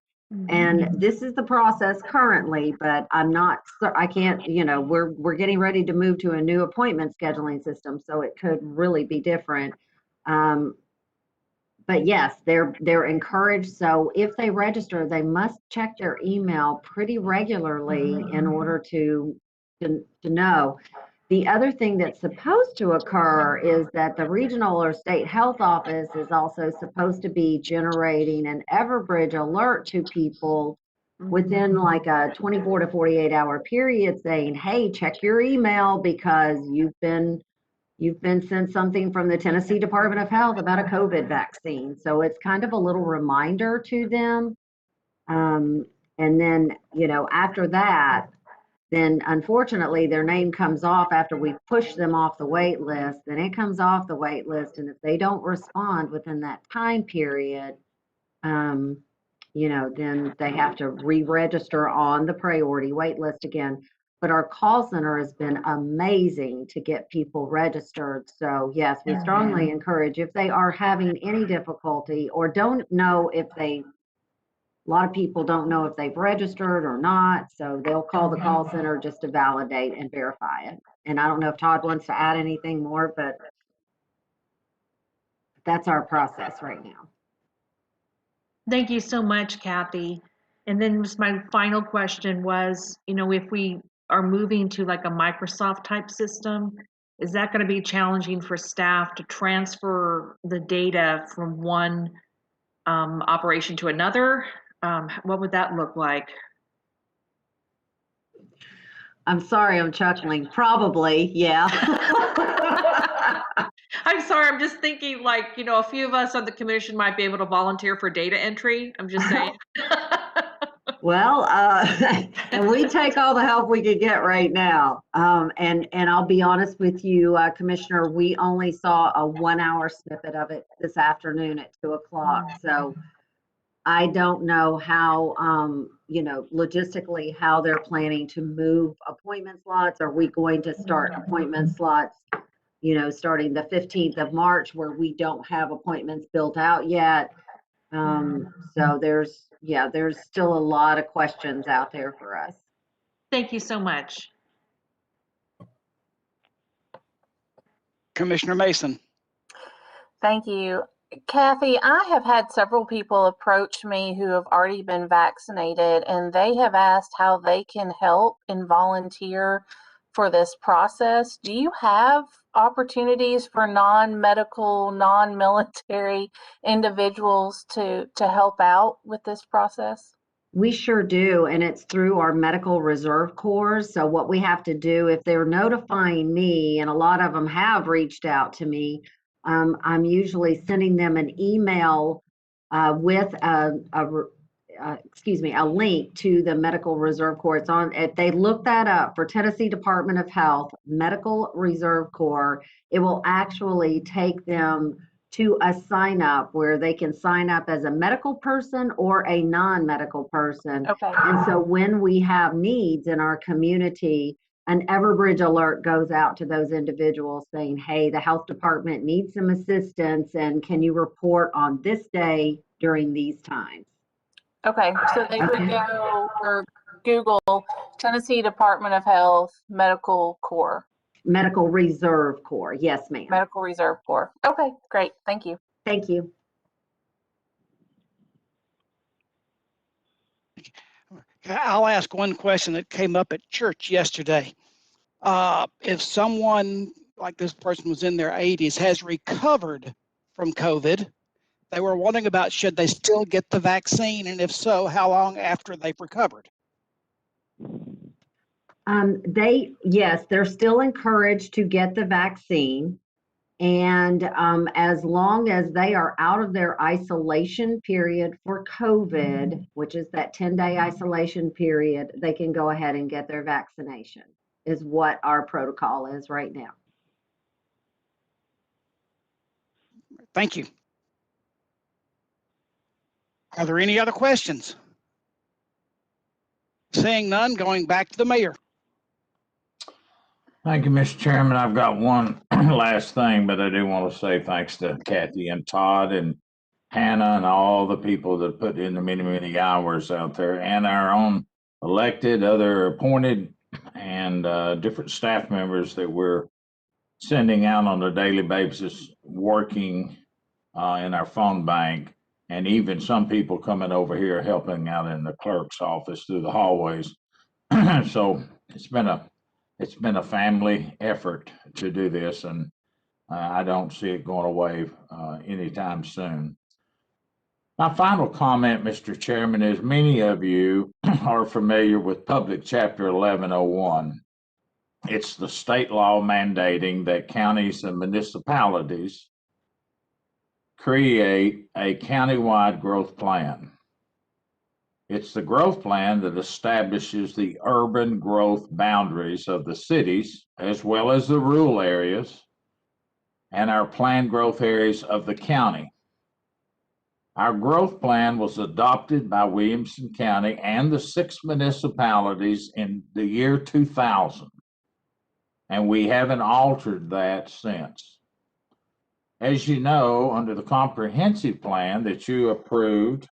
And this is the process currently, but I can't, we're getting ready to move to a new appointment scheduling system, so it could really be different. But yes, they're encouraged. So if they register, they must check their email pretty regularly in order to know. The other thing that's supposed to occur is that the regional or state health office is also supposed to be generating an Everbridge alert to people within like a 24 to 48 hour period saying, hey, check your email because you've been sent something from the Tennessee Department of Health about a COVID vaccine. So it's kind of a little reminder to them. And then, after that, then unfortunately their name comes off after we push them off the wait list. Then it comes off the wait list. And if they don't respond within that time period, then they have to re-register on the priority wait list again. but our call center has been amazing to get people registered. So yes, we strongly encourage, if they are having any difficulty or don't know if a lot of people don't know if they've registered or not, so they'll call the call center just to validate and verify it. And I don't know if Todd wants to add anything more, but that's our process right now. Thank you so much, Kathy. And then just my final question was, if we are moving to like a Microsoft type system, is that going to be challenging for staff to transfer the data from one operation to another? What would that look like? I'm sorry, I'm chuckling. Probably, yeah. I'm sorry, I'm just thinking like, a few of us on the commission might be able to volunteer for data entry. I'm just saying. Well, and we take all the help we could get right now. And I'll be honest with you, Commissioner, we only saw a 1 hour snippet of it this afternoon at 2 o'clock. So I don't know how, logistically how they're planning to move appointment slots. Are we going to start appointment slots, starting the 15th of March where we don't have appointments built out yet? So there's still a lot of questions out there for us. Thank you so much. Commissioner Mason. Thank you. Kathy, I have had several people approach me who have already been vaccinated, and they have asked how they can help and volunteer for this process. Do you have opportunities for non-medical, non-military individuals to help out with this process? We sure do, and it's through our Medical Reserve Corps. So what we have to do, if they're notifying me, and a lot of them have reached out to me, I'm usually sending them an email with a link to the Medical Reserve Corps. It's on, if they look that up for Tennessee Department of Health, Medical Reserve Corps, it will actually take them to a sign up where they can sign up as a medical person or a non-medical person. Okay. And so when we have needs in our community, an Everbridge alert goes out to those individuals saying, hey, the health department needs some assistance, and can you report on this day during these times? Okay, so they could go or Google Tennessee Department of Health Medical Corps. Medical Reserve Corps, yes, ma'am. Medical Reserve Corps. Okay, great. Thank you. Thank you. I'll ask one question that came up at church yesterday. If someone like this person was in their 80s has recovered from COVID, they were wondering about should they still get the vaccine, and if so, how long after they've recovered? Yes, they're still encouraged to get the vaccine. And as long as they are out of their isolation period for COVID, which is that 10-day isolation period, they can go ahead and get their vaccination, is what our protocol is right now. Thank you. Are there any other questions? Seeing none, going back to the mayor. Thank you, Mr. Chairman. I've got one last thing, but I do want to say thanks to Kathy and Todd and Hannah and all the people that put in the many, many hours out there, and our own elected, other appointed, and different staff members that we're sending out on a daily basis, working in our phone bank, and even some people coming over here helping out in the clerk's office through the hallways. So it's been a family effort to do this, and I don't see it going away anytime soon. My final comment, Mr. Chairman, is many of you are familiar with Public Chapter 1101. It's the state law mandating that counties and municipalities create a countywide growth plan. It's the growth plan that establishes the urban growth boundaries of the cities, as well as the rural areas, and our planned growth areas of the county. Our growth plan was adopted by Williamson County and the 6 municipalities in the year 2000, and we haven't altered that since. As you know, under the comprehensive plan that you approved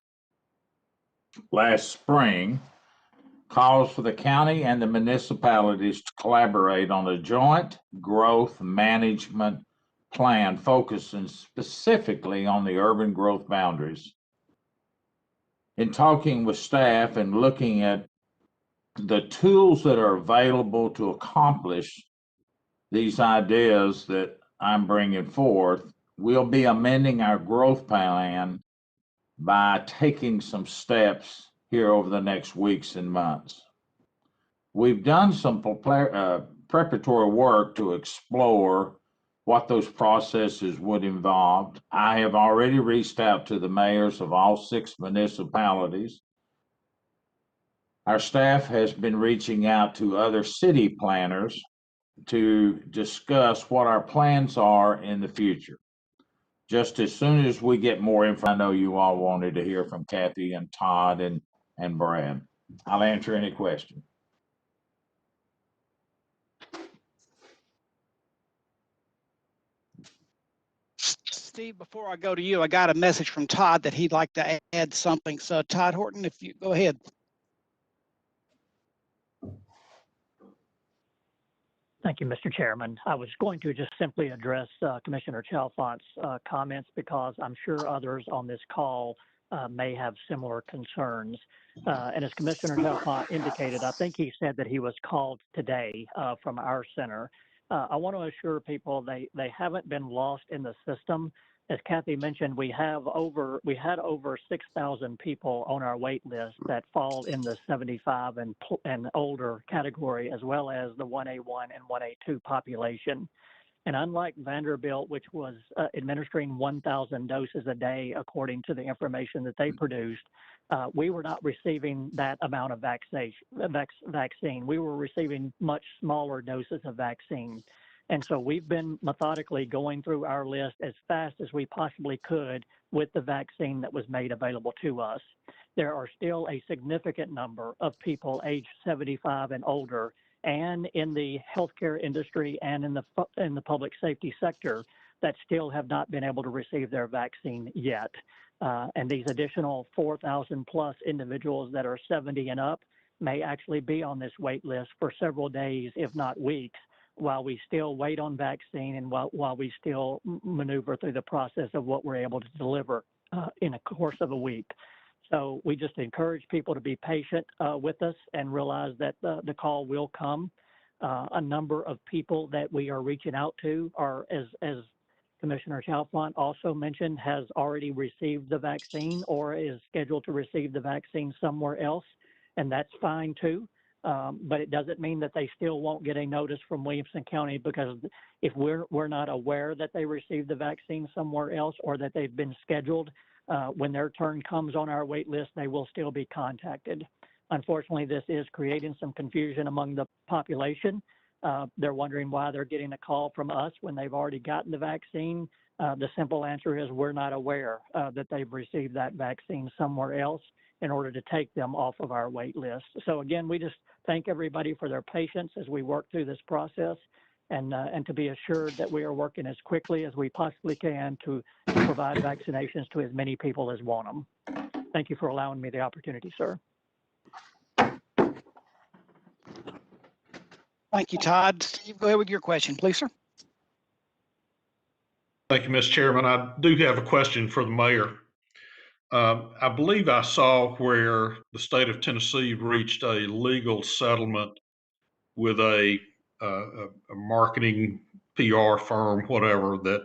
last spring, calls for the county and the municipalities to collaborate on a joint growth management plan focusing specifically on the urban growth boundaries. In talking with staff and looking at the tools that are available to accomplish these ideas that I'm bringing forth, we'll be amending our growth plan by taking some steps here over the next weeks and months. We've done some preparatory work to explore what those processes would involve. I have already reached out to the mayors of all 6 municipalities. Our staff has been reaching out to other city planners to discuss what our plans are in the future. Just as soon as we get more info, I know you all wanted to hear from Kathy and Todd and Brad. I'll answer any questions. Steve, before I go to you, I got a message from Todd that he'd like to add something. So Todd Horton, if you go ahead. Thank you, Mr. Chairman. I was going to just simply address Commissioner Chalfont's comments because I'm sure others on this call may have similar concerns. And as Commissioner Chalfont indicated, I think he said that he was called today from our center. I want to assure people they haven't been lost in the system. As Kathy mentioned, we had over 6,000 people on our wait list that fall in the 75 and older category, as well as the 1A1 and 1A2 population. And unlike Vanderbilt, which was administering 1,000 doses a day, according to the information that they produced, we were not receiving that amount of vaccine. We were receiving much smaller doses of vaccine. And so we've been methodically going through our list as fast as we possibly could with the vaccine that was made available to us. There are still a significant number of people aged 75 and older, and in the healthcare industry and in the public safety sector that still have not been able to receive their vaccine yet. And these additional 4,000 plus individuals that are 70 and up may actually be on this wait list for several days, if not weeks, while we still wait on vaccine and while we still maneuver through the process of what we're able to deliver in a course of a week. So we just encourage people to be patient with us and realize that the call will come. A number of people that we are reaching out to are, as Commissioner Chalfont also mentioned, has already received the vaccine or is scheduled to receive the vaccine somewhere else, and that's fine too. But it doesn't mean that they still won't get a notice from Williamson County, because if we're not aware that they received the vaccine somewhere else or that they've been scheduled, when their turn comes on our wait list, they will still be contacted. Unfortunately, this is creating some confusion among the population. They're wondering why they're getting a call from us when they've already gotten the vaccine. The simple answer is we're not aware that they've received that vaccine somewhere else in order to take them off of our wait list. So again, we just thank everybody for their patience as we work through this process, and to be assured that we are working as quickly as we possibly can to provide vaccinations to as many people as want them. Thank you for allowing me the opportunity, sir. Thank you, Todd. Steve, go ahead with your question, please, sir. Thank you, Mr. Chairman. I do have a question for the mayor. I believe I saw where the state of Tennessee reached a legal settlement with a marketing PR firm, whatever, that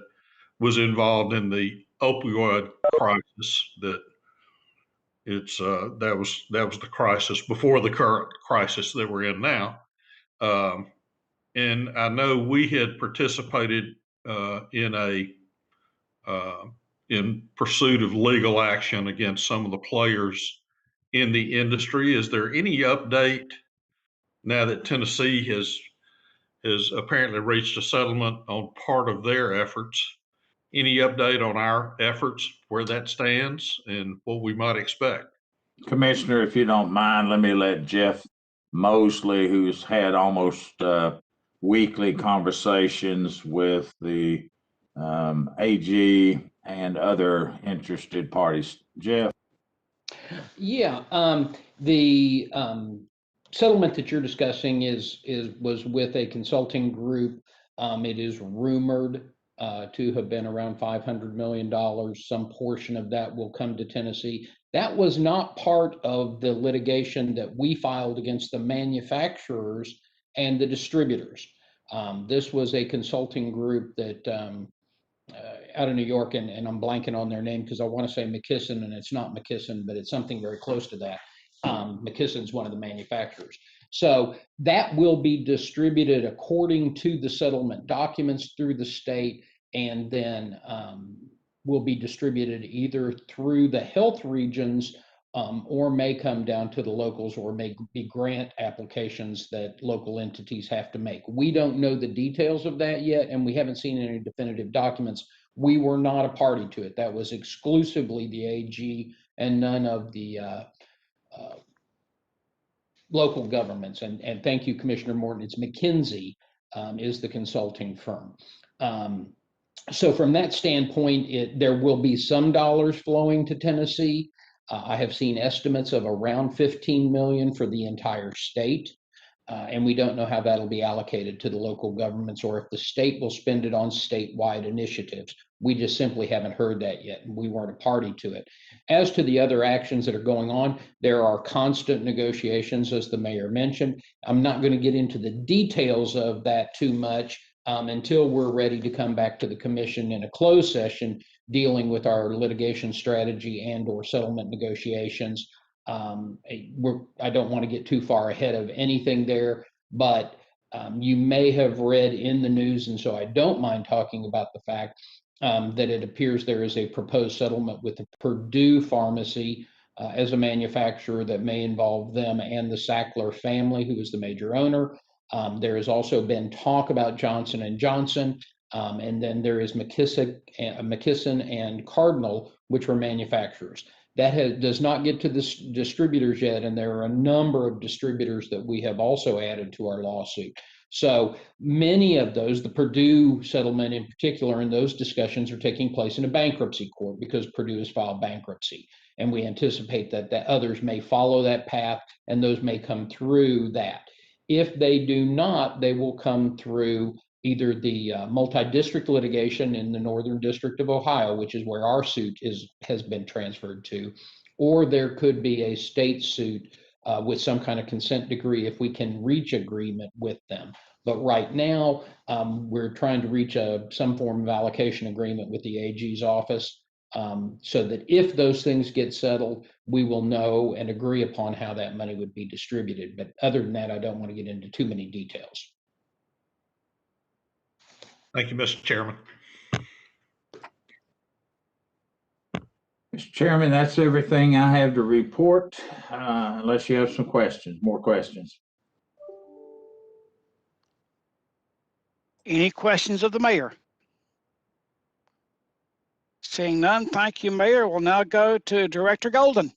was involved in the opioid crisis. That was the crisis before the current crisis that we're in now. And I know we had participated in pursuit of legal action against some of the players in the industry. Is there any update now that Tennessee has apparently reached a settlement on part of their efforts? any update on our efforts, where that stands, and what we might expect? Commissioner, if you don't mind, let me let Jeff Mosley, who's had almost weekly conversations with the AG and other interested parties. Jeff? Yeah, the settlement that you're discussing was with a consulting group. It is rumored to have been around $500 million. Some portion of that will come to Tennessee. That was not part of the litigation that we filed against the manufacturers and the distributors. This was a consulting group that out of New York, and I'm blanking on their name because I want to say McKisson, and it's not McKisson, but it's something very close to that. McKisson's one of the manufacturers. So that will be distributed according to the settlement documents through the state, and then will be distributed either through the health regions or may come down to the locals, or may be grant applications that local entities have to make. We don't know the details of that yet, and we haven't seen any definitive documents. We were not a party to it. That was exclusively the AG and none of the local governments. And thank you, Commissioner Morton. It's McKinsey is the consulting firm. So from that standpoint, there will be some dollars flowing to Tennessee. I have seen estimates of around 15 million for the entire state. And we don't know how that'll be allocated to the local governments, or if the state will spend it on statewide initiatives. We just simply haven't heard that yet, and we weren't a party to it. As to the other actions that are going on, there are constant negotiations, as the mayor mentioned. I'm not going to get into the details of that too much until we're ready to come back to the commission in a closed session dealing with our litigation strategy and or settlement negotiations. I don't want to get too far ahead of anything there, but you may have read in the news, and so I don't mind talking about the fact that it appears there is a proposed settlement with the Purdue Pharmacy as a manufacturer that may involve them and the Sackler family, who is the major owner. There has also been talk about Johnson & Johnson, and then there is McKisson and Cardinal, which were manufacturers. That does not get to the distributors yet, and there are a number of distributors that we have also added to our lawsuit. So many of those, the Purdue settlement in particular, and those discussions are taking place in a bankruptcy court because Purdue has filed bankruptcy. And we anticipate that others may follow that path, and those may come through that. If they do not, they will come through either the multi-district litigation in the Northern District of Ohio, which is where our suit has been transferred to, or there could be a state suit with some kind of consent decree if we can reach agreement with them. But right now, we're trying to reach some form of allocation agreement with the AG's office so that if those things get settled, we will know and agree upon how that money would be distributed. But other than that, I don't want to get into too many details. Thank you, Mr. Chairman. Mr. Chairman, that's everything I have to report, unless you have some questions, more questions. Any questions of the mayor? Seeing none, thank you, Mayor. We'll now go to Director Golden.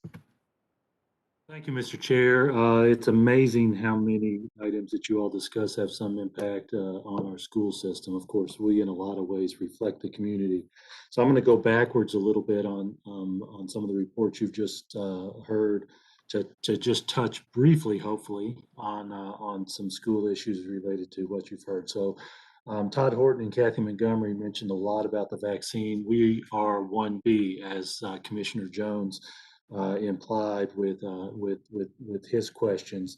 Thank you, Mr. Chair. It's amazing how many items that you all discuss have some impact on our school system. Of course, we in a lot of ways reflect the community. So I'm going to go backwards a little bit on some of the reports you've just heard to just touch briefly, hopefully, on some school issues related to what you've heard. So Todd Horton and Kathy Montgomery mentioned a lot about the vaccine. We are 1B, as Commissioner Jones implied with his questions.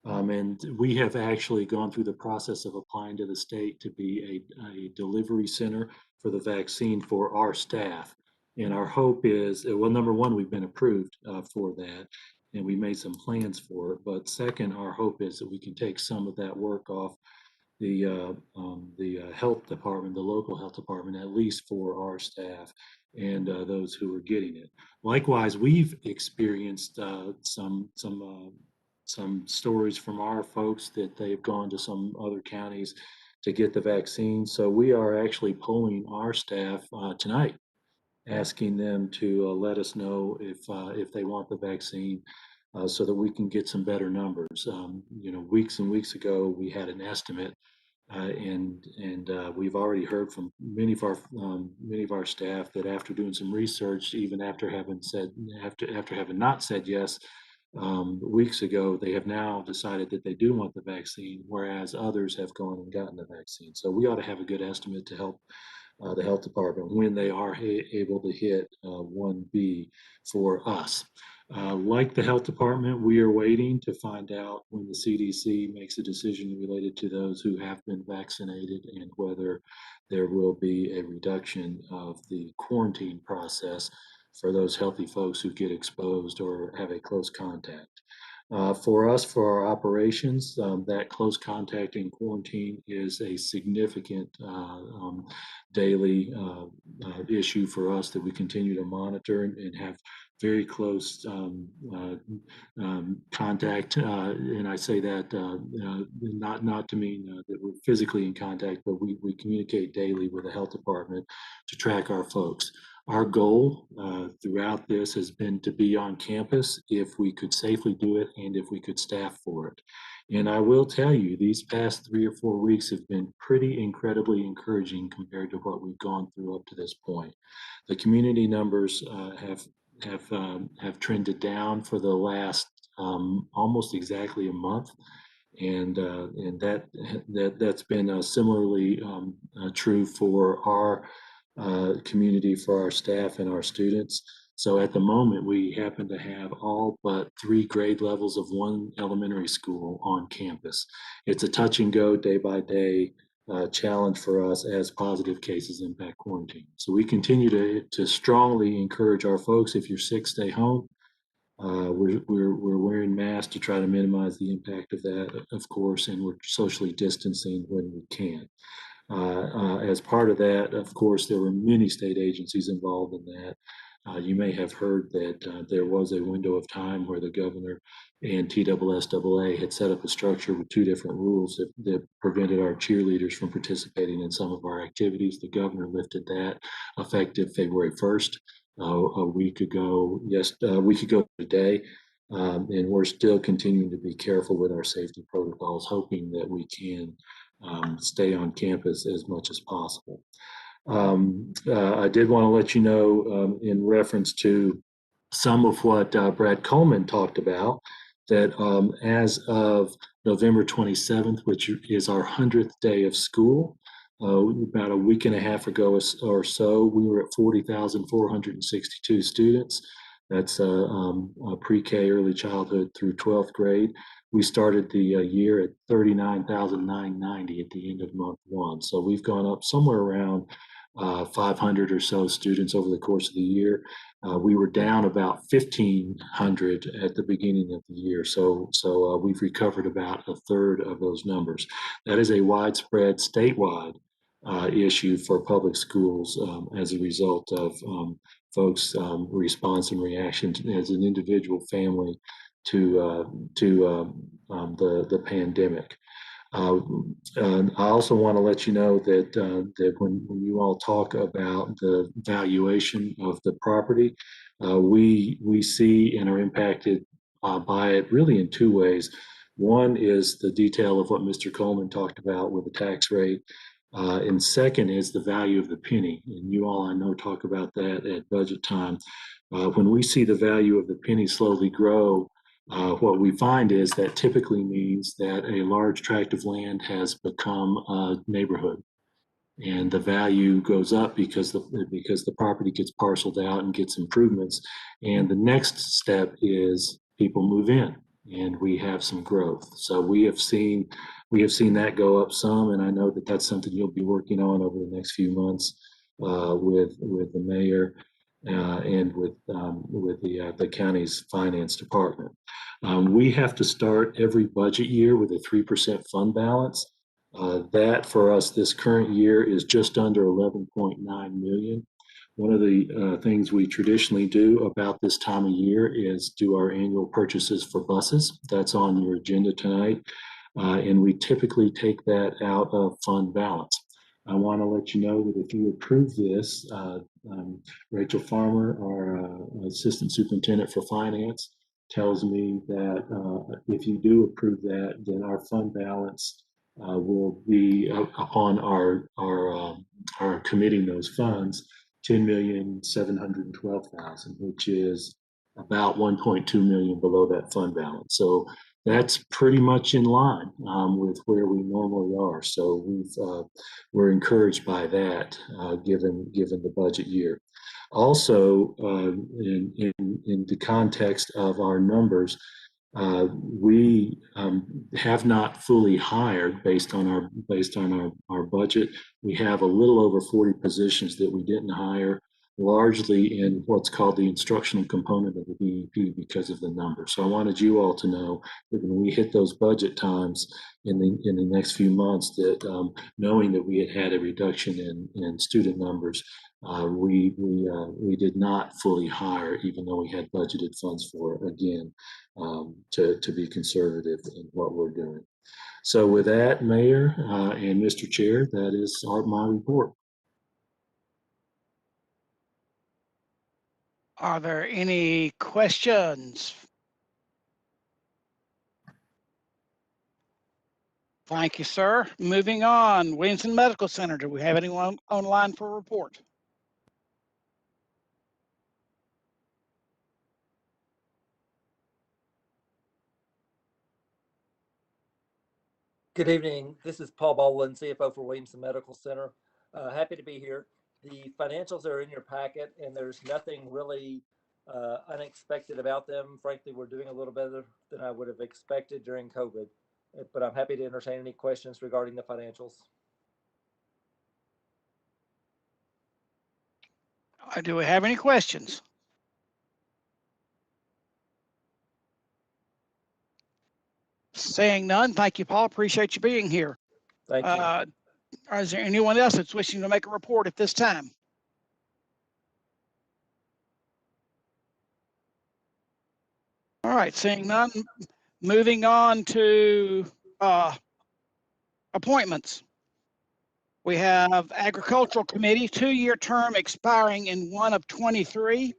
And we have actually gone through the process of applying to the state to be a delivery center for the vaccine for our staff. And our hope is, well, number one, we've been approved for that, and we made some plans for it. But second, our hope is that we can take some of that work off the health department, the local health department, at least for our staff and those who are getting it. Likewise, we've experienced some stories from our folks that they've gone to some other counties to get the vaccine. So we are actually polling our staff tonight, asking them to let us know if they want the vaccine, so that we can get some better numbers. Weeks and weeks ago, we had an estimate, and we've already heard from many of our staff that after doing some research, even after having not said yes weeks ago, they have now decided that they do want the vaccine, whereas others have gone and gotten the vaccine. So we ought to have a good estimate to help the health department when they are able to hit 1B for us. Like the health department, we are waiting to find out when the CDC makes a decision related to those who have been vaccinated and whether there will be a reduction of the quarantine process for those healthy folks who get exposed or have a close contact. For us, for our operations, that close contact in quarantine is a significant daily issue for us that we continue to monitor and have very close contact. And I say that not to mean that we're physically in contact, but we communicate daily with the health department to track our folks. Our goal throughout this has been to be on campus if we could safely do it and if we could staff for it. And I will tell you, these past 3 or 4 weeks have been pretty incredibly encouraging compared to what we've gone through up to this point. The community numbers have trended down for the last almost exactly a month. And that's been similarly true for our community, for our staff and our students. So at the moment, we happen to have all but 3 grade levels of one elementary school on campus. It's a touch and go day by day challenge for us as positive cases impact quarantine. So we continue to strongly encourage our folks, if you're sick, stay home. We're wearing masks to try to minimize the impact of that, of course, and we're socially distancing when we can. As part of that, of course, there were many state agencies involved in that. You may have heard that there was a window of time where the governor and TSSAA had set up a structure with 2 different rules that prevented our cheerleaders from participating in some of our activities. The governor lifted that effective February 1st, a week ago today. And we're still continuing to be careful with our safety protocols, hoping that we can stay on campus as much as possible. I did want to let you know, in reference to some of what Brad Coleman talked about, that as of November 27th, which is our 100th day of school, about a week and a half ago or so, we were at 40,462 students. That's pre-K, early childhood through 12th grade. We started the year at 39,990 at the end of month 1. So we've gone up somewhere around 500 or so students over the course of the year. We were down about 1,500 at the beginning of the year. So we've recovered about a third of those numbers. That is a widespread statewide issue for public schools as a result of folks' response and reaction as an individual family to the pandemic. I also want to let you know that when you all talk about the valuation of the property, we see and are impacted by it really in 2 ways. One is the detail of what Mr. Coleman talked about with the tax rate. And second is the value of the penny. And you all, I know, talk about that at budget time. When we see the value of the penny slowly grow, what we find is that typically means that a large tract of land has become a neighborhood, and the value goes up because the property gets parceled out and gets improvements. And the next step is people move in, and we have some growth. So we have seen that go up some, and I know that that's something you'll be working on over the next few months with the mayor and with the county's finance department. We have to start every budget year with a 3% fund balance. That for us this current year is just under 11.9 million. One of the things we traditionally do about this time of year is do our annual purchases for buses. That's on your agenda tonight. and we typically take that out of fund balance. I want to let you know that if you approve this, Rachel Farmer, our Assistant Superintendent for Finance, tells me that if you do approve that, then our fund balance will be upon our committing those funds, $10,712,000, which is about 1.2 million below that fund balance. So that's pretty much in line with where we normally are. So we're encouraged by that, given the budget year. Also, in the context of our numbers, we have not fully hired based on our budget. We have a little over 40 positions that we didn't hire, largely in what's called the instructional component of the DEP because of the number. So I wanted you all to know that when we hit those budget times in the next few months, that knowing that we had a reduction in student numbers, we did not fully hire, even though we had budgeted funds for it, again, to be conservative in what we're doing. So with that, Mayor and Mr. Chair, that is my report. Are there any questions? Thank you, sir. Moving on, Williamson Medical Center. Do we have anyone online for a report? Good evening. This is Paul Baldwin, CFO for Williamson Medical Center. Happy to be here. The financials are in your packet, and there's nothing really unexpected about them. Frankly, we're doing a little better than I would have expected during COVID, but I'm happy to entertain any questions regarding the financials. Do we have any questions? Saying none, thank you, Paul. Appreciate you being here. Thank you. Is there anyone else that's wishing to make a report at this time? All right, seeing none, moving on to appointments. We have Agricultural Committee, 2-year term expiring in 1 of 23.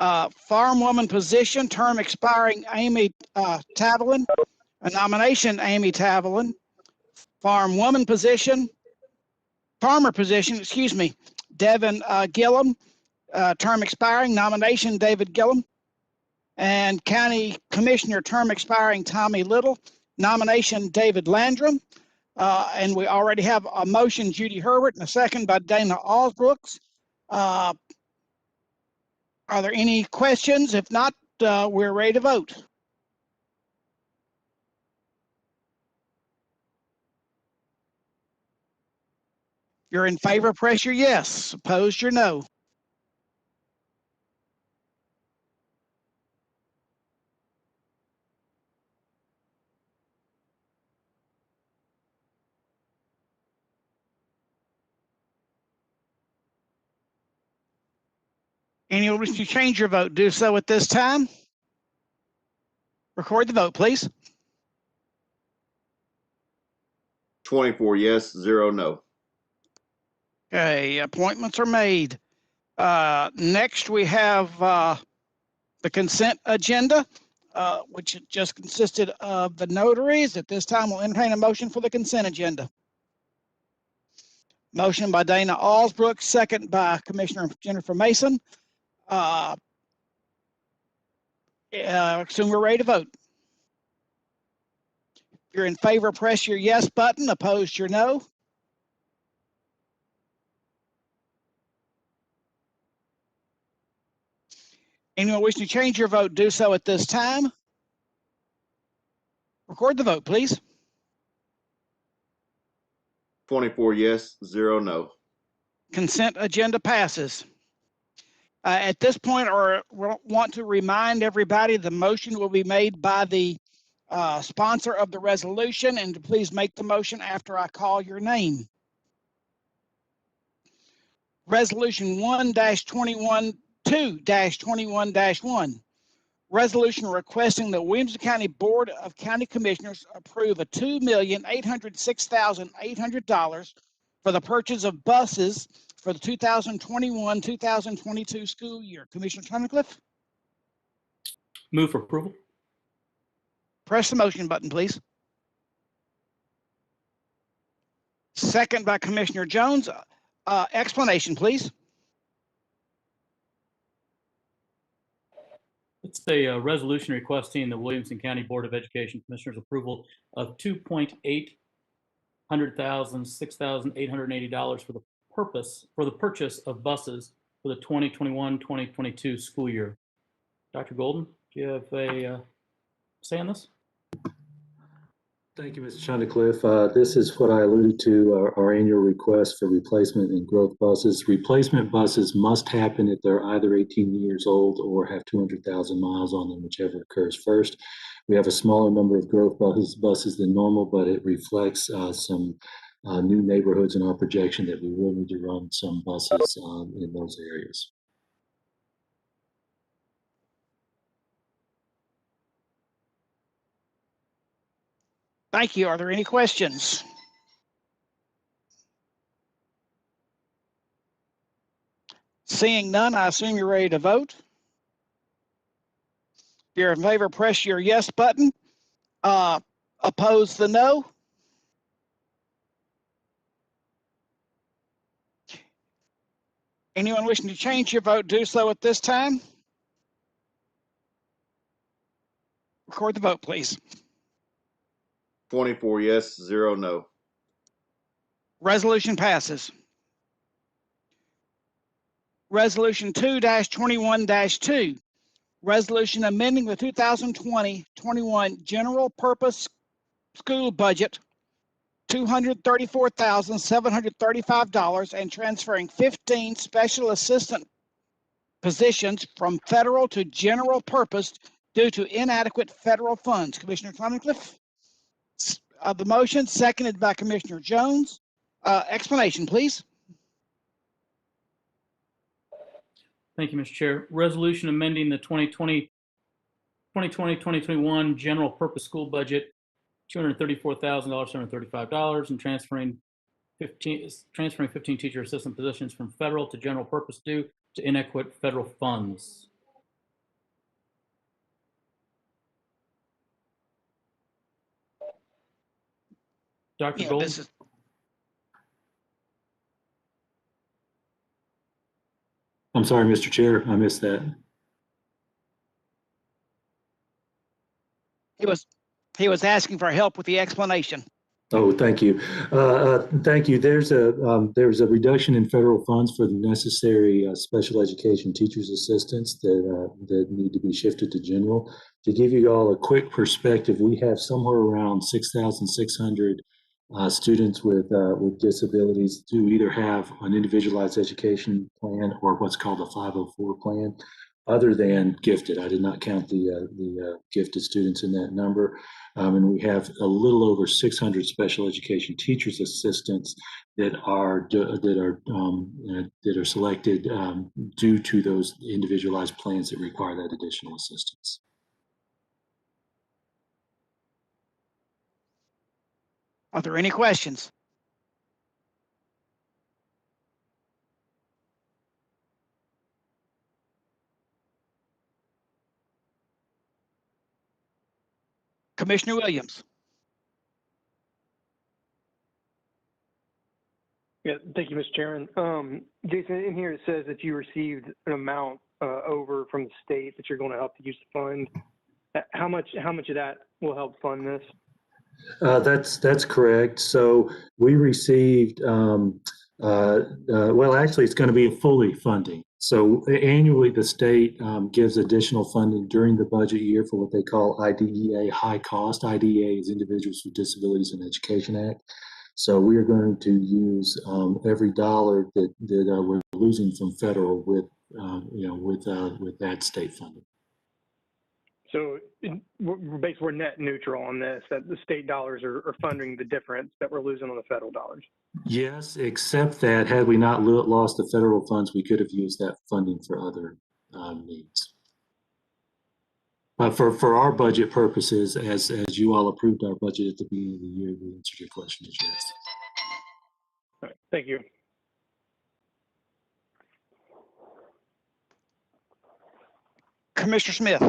Farm woman position, term expiring Amy Tavelin. A nomination, Amy Tavelin. Farmer position, excuse me, Devin Gillum. Term expiring, nomination, David Gillum. And County Commissioner, term expiring, Tommy Little. Nomination, David Landrum. And we already have a motion, Judy Herbert, and a second by Dana Alsbrooks. Are there any questions? If not, we're ready to vote. If you're in favor, press your yes. Opposed, your no. Anyone wishing to change your vote, do so at this time. Record the vote, please. 24 yes, 0 no. Okay, appointments are made. Next, we have the consent agenda, which just consisted of the notaries. At this time, we'll entertain a motion for the consent agenda. Motion by Dana Alsbrooks, second by Commissioner Jennifer Mason. Soon we're ready to vote. If you're in favor, press your yes button. Opposed, your no. Anyone wishing to change your vote, do so at this time. Record the vote, please. 24 yes, 0 no. Consent agenda passes. At this point, I want to remind everybody the motion will be made by the sponsor of the resolution, and to please make the motion after I call your name. Resolution 1-21, 2-21-1. resolution requesting the Williamson County Board of County Commissioners approve a $2,806,800 for the purchase of buses for the 2021-2022 school year. Commissioner Tunnicliffe, Move for approval. press the motion button, please. Second by Commissioner Jones. Explanation, please. It's a resolution requesting the Williamson County Board of Education Commissioners approval of $6,880,000 for the purchase of buses for the 2021-2022 school year. Dr. Golden, do you have a say on this? Thank you, Mr. Tunnicliffe. This is what I alluded to, our annual request for replacement and growth buses. Replacement buses must happen if they're either 18 years old or have 200,000 miles on them, whichever occurs first. We have a smaller number of growth buses than normal, but it reflects some new neighborhoods in our projection that we will need to run some buses in those areas. Thank you. Are there any questions? Seeing none, I assume you're ready to vote. If you're in favor, press your yes button. Oppose the no. Anyone wishing to change your vote, do so at this time. Record the vote, please. 24 yes, 0 no. Resolution passes. Resolution 2-21-2, resolution amending the 2020-21 general purpose school budget, $234,735, and transferring 15 special assistant positions from federal to general purpose due to inadequate federal funds. Commissioner Tunnicliffe, the motion, seconded by Commissioner Jones. Explanation, please. Thank you, Mr. Chair. Resolution amending the 2020-2021 general purpose school budget, $234,735, and transferring 15 teacher assistant positions from federal to general purpose due to inadequate federal funds. Dr. Yeah, Golden? I'm sorry, Mr. Chair, I missed that. He was asking for help with the explanation. Oh, thank you. Thank you. There's a reduction in federal funds for the necessary special education teachers assistants that need to be shifted to general. To give you all a quick perspective, we have somewhere around 6,600 students with disabilities who either have an individualized education plan or what's called a 504 plan, other than gifted. I did not count the gifted students in that number. And we have a little over 600 special education teachers assistants that are selected due to those individualized plans that require that additional assistance. Are there any questions? Commissioner Williams. Yeah, thank you, Mr. Chairman. Jason, in here it says that you received an amount over from the state that you're going to help to use the fund. How much of that will help fund this? That's correct. So we received, well, actually, it's going to be fully funding. So annually, the state gives additional funding during the budget year for what they call IDEA, high cost. IDEA is Individuals with Disabilities in Education Act. So we are going to use every dollar that we're losing from federal with that state funding. So we're net neutral on this, that the state dollars are funding the difference that we're losing on the federal dollars. Yes, except that had we not lost the federal funds, we could have used that funding for other needs. For our budget purposes, as you all approved our budget at the beginning of the year, the answer to your question is yes. All right, thank you. Commissioner Smith.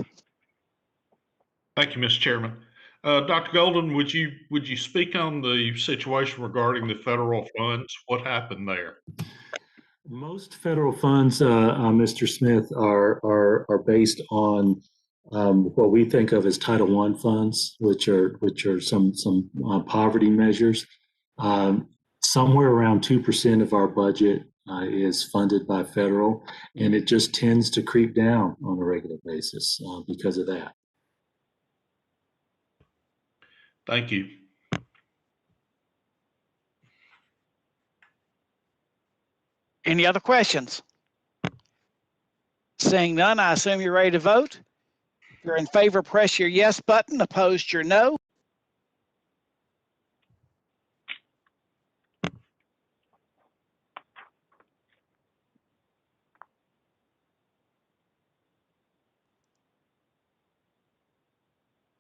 Thank you, Mr. Chairman. Dr. Golden, would you speak on the situation regarding the federal funds? What happened there? Most federal funds, Mr. Smith, are based on what we think of as Title I funds, which are some poverty measures. Somewhere around 2% of our budget is funded by federal, and it just tends to creep down on a regular basis because of that. Thank you. Any other questions? Seeing none, I assume you're ready to vote. If you're in favor, press your yes button. Opposed, your no.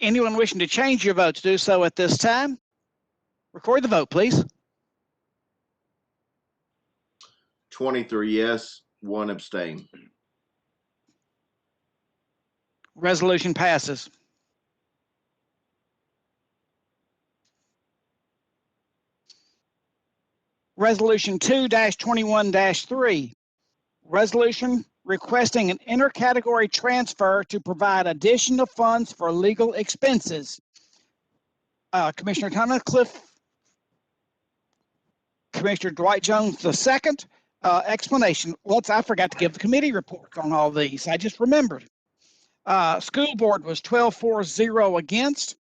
Anyone wishing to change your vote to do so at this time? Record the vote, please. 23 yes, 1 abstain. Resolution passes. Resolution 2-21-3. Resolution requesting an intercategory transfer to provide additional funds for legal expenses. Commissioner Tunnicliffe, Commissioner Dwight Jones II. Explanation. I forgot to give the committee reports on all these. I just remembered. School board was 12-4-0 against.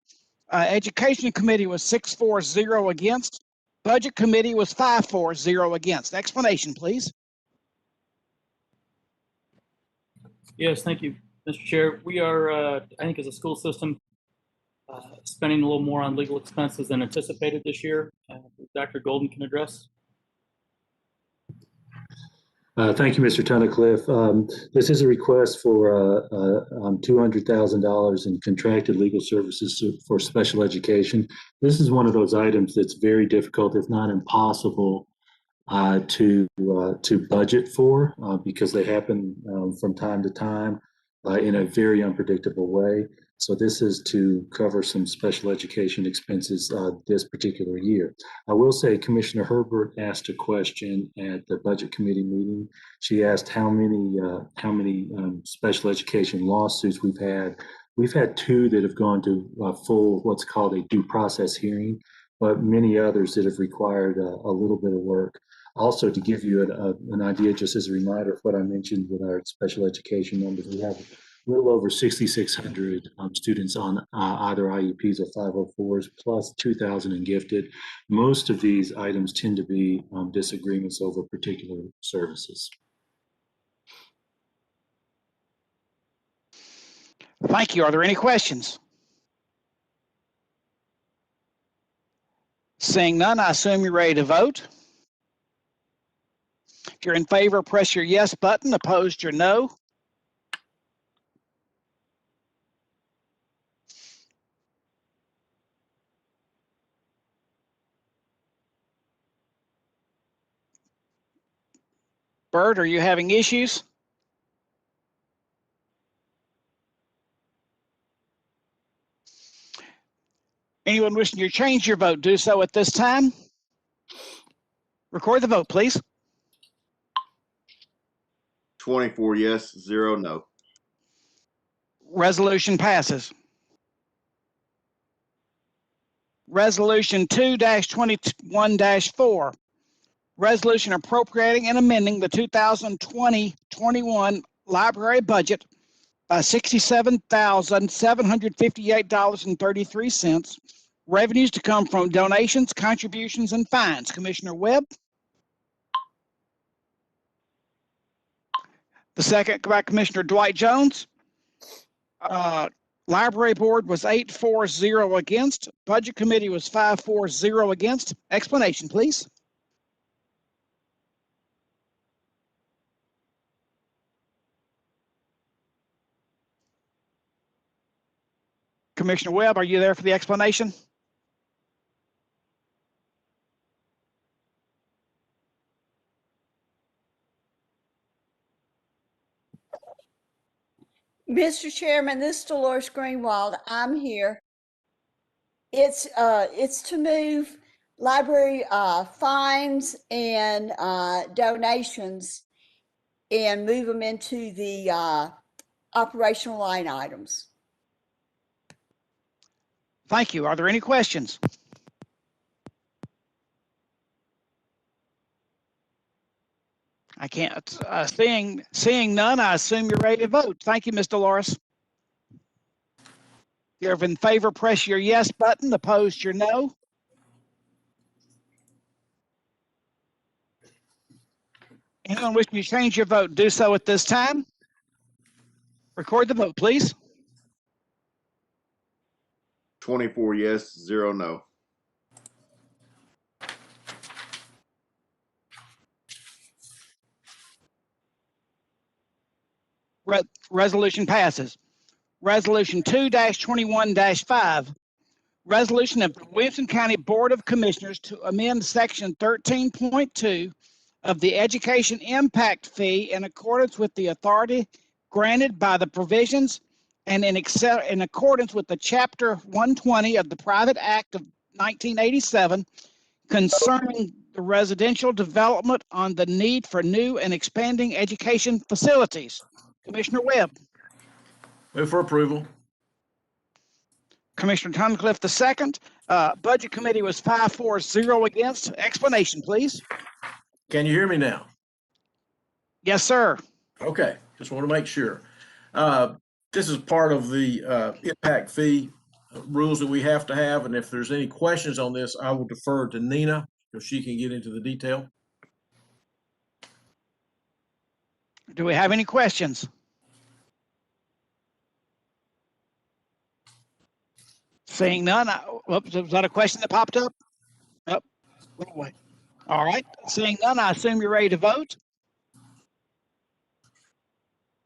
Education committee was 6-4-0 against. Budget committee was 5-4-0 against. Explanation, please. Yes, thank you, Mr. Chair. We are, I think as a school system, spending a little more on legal expenses than anticipated this year. Dr. Golden can address. Thank you, Mr. Tunnicliffe. This is a request for $200,000 in contracted legal services for special education. This is one of those items that's very difficult, if not impossible, to budget for because they happen from time to time in a very unpredictable way. So this is to cover some special education expenses this particular year. I will say Commissioner Herbert asked a question at the Budget Committee meeting. She asked how many special education lawsuits we've had. We've had 2 that have gone to full what's called a due process hearing, but many others that have required a little bit of work. Also, to give you an idea, just as a reminder of what I mentioned with our special education numbers, we have a little over 6,600 students on either IEPs or 504s, plus 2,000 in gifted. Most of these items tend to be disagreements over particular services. Thank you. Are there any questions? Seeing none, I assume you're ready to vote. If you're in favor, press your yes button. Opposed, your no. Bert, are you having issues? Anyone wishing to change your vote, do so at this time. Record the vote, please. 24 yes, 0 no. Resolution passes. Resolution 2-21-4. Resolution appropriating and amending the 2020-21 library budget, $67,758.33. Revenues to come from donations, contributions, and fines. Commissioner Webb. The second by Commissioner Dwight Jones. Library board was 8-4-0 against. Budget committee was 5-4-0 against. Explanation, please. Commissioner Webb, are you there for the explanation? Mr. Chairman, this is Dolores Greenwald. I'm here. It's to move library fines and donations and move them into the operational line items. Thank you. Are there any questions? I can't, seeing none, I assume you're ready to vote. Thank you, Ms. Dolores. If you're in favor, press your yes button. Opposed, your no. Anyone wishing to change your vote, do so at this time. Record the vote, please. 24 yes, 0 no. Resolution passes. Resolution 2-21-5. Resolution of the Williamson County Board of Commissioners to amend Section 13.2 of the Education Impact Fee in accordance with the authority granted by the provisions and in accordance with the Chapter 120 of the Private Act of 1987 concerning the residential development on the need for new and expanding education facilities. Commissioner Webb. Move for approval. Commissioner Tunnicliffe the second. Budget Committee was 5-4-0 against. Explanation, please. Can you hear me now? Yes, sir. Okay, just want to make sure. This is part of the impact fee rules that we have to have, and if there's any questions on this, I will defer to Nina so she can get into the detail. Do we have any questions? Seeing none. Whoops, was that a question that popped up? Oh, went away. All right. Seeing none, I assume you're ready to vote.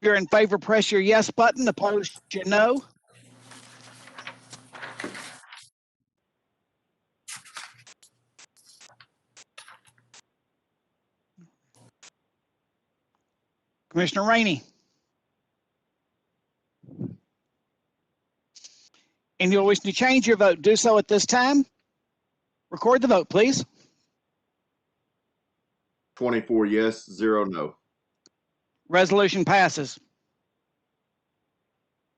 If you're in favor, press your yes button. Opposed, your no. Commissioner Rainey. And you'll wish to change your vote, do so at this time. Record the vote, please. 24 yes, 0 no. Resolution passes.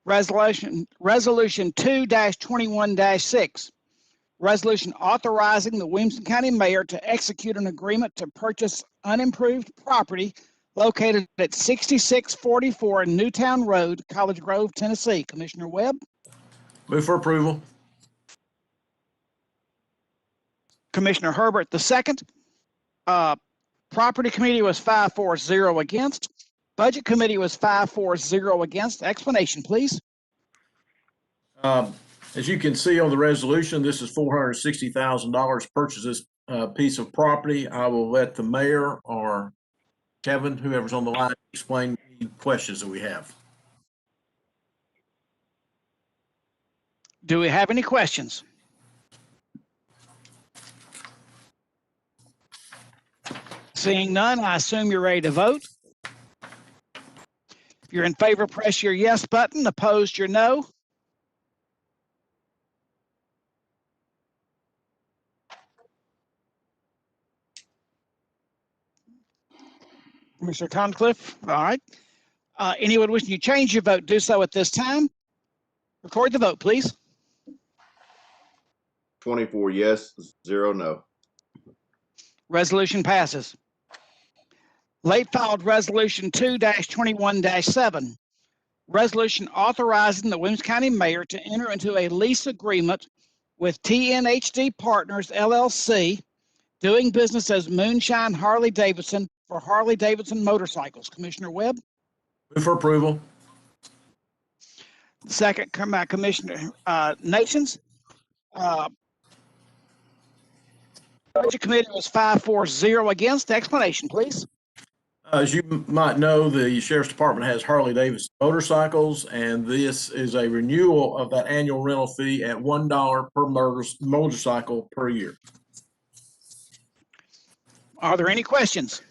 Resolution 2-21-6. Resolution authorizing the Williamson County Mayor to execute an agreement to purchase unimproved property located at 6644 Newtown Road, College Grove, Tennessee. Commissioner Webb. Move for approval. Commissioner Herbert the second. Property Committee was 5-4-0 against. Budget Committee was 5-4-0 against. Explanation, please. As you can see on the resolution, this is $460,000 purchase this piece of property. I will let the mayor or Kevin, whoever's on the line, explain any questions that we have. Do we have any questions? Seeing none, I assume you're ready to vote. If you're in favor, press your yes button. Opposed, your no. Commissioner Tunnicliffe, all right. Anyone wishing to change your vote, do so at this time. Record the vote, please. 24 yes, 0 no. Resolution passes. Late filed Resolution 2-21-7. Resolution authorizing the Williamson County Mayor to enter into a lease agreement with TNHD Partners, LLC, doing business as Moonshine Harley Davidson for Harley Davidson motorcycles. Commissioner Webb. Move for approval. Second, Commissioner Nations. Budget Committee was 5-4-0 against. Explanation, please. As you might know, the Sheriff's Department has Harley-Davidson motorcycles, and this is a renewal of that annual rental fee at $1 per motorcycle per year. Are there any questions?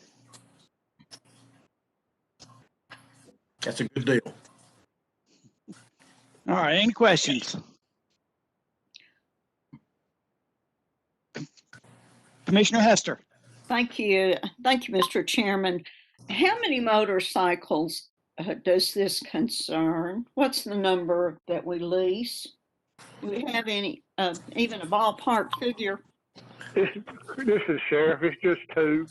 That's a good deal. All right, any questions? Commissioner Hester. Thank you. Thank you, Mr. Chairman. How many motorcycles does this concern? What's the number that we lease? Do we have any, even a ballpark figure? This is Sheriff. It's just 2.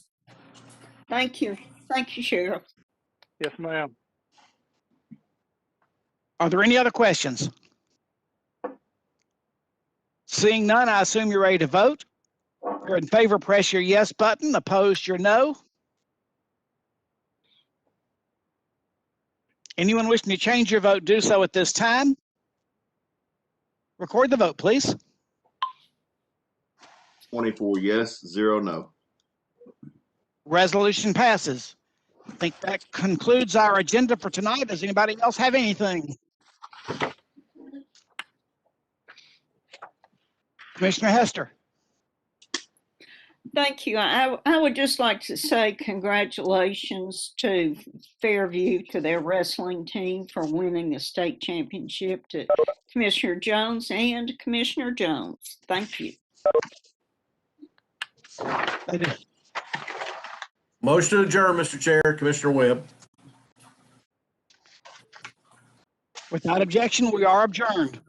Thank you. Thank you, Sheriff. Yes, ma'am. Are there any other questions? Seeing none, I assume you're ready to vote. If you're in favor, press your yes button. Opposed, your no. Anyone wishing to change your vote, do so at this time. Record the vote, please. 24 yes, 0 no. Resolution passes. I think that concludes our agenda for tonight. Does anybody else have anything? Commissioner Hester. Thank you. I would just like to say congratulations to Fairview, to their wrestling team for winning the state championship, to Commissioner Jones and Commissioner Jones. Thank you. Motion to adjourn, Mr. Chair. Commissioner Webb. Without objection, we are adjourned.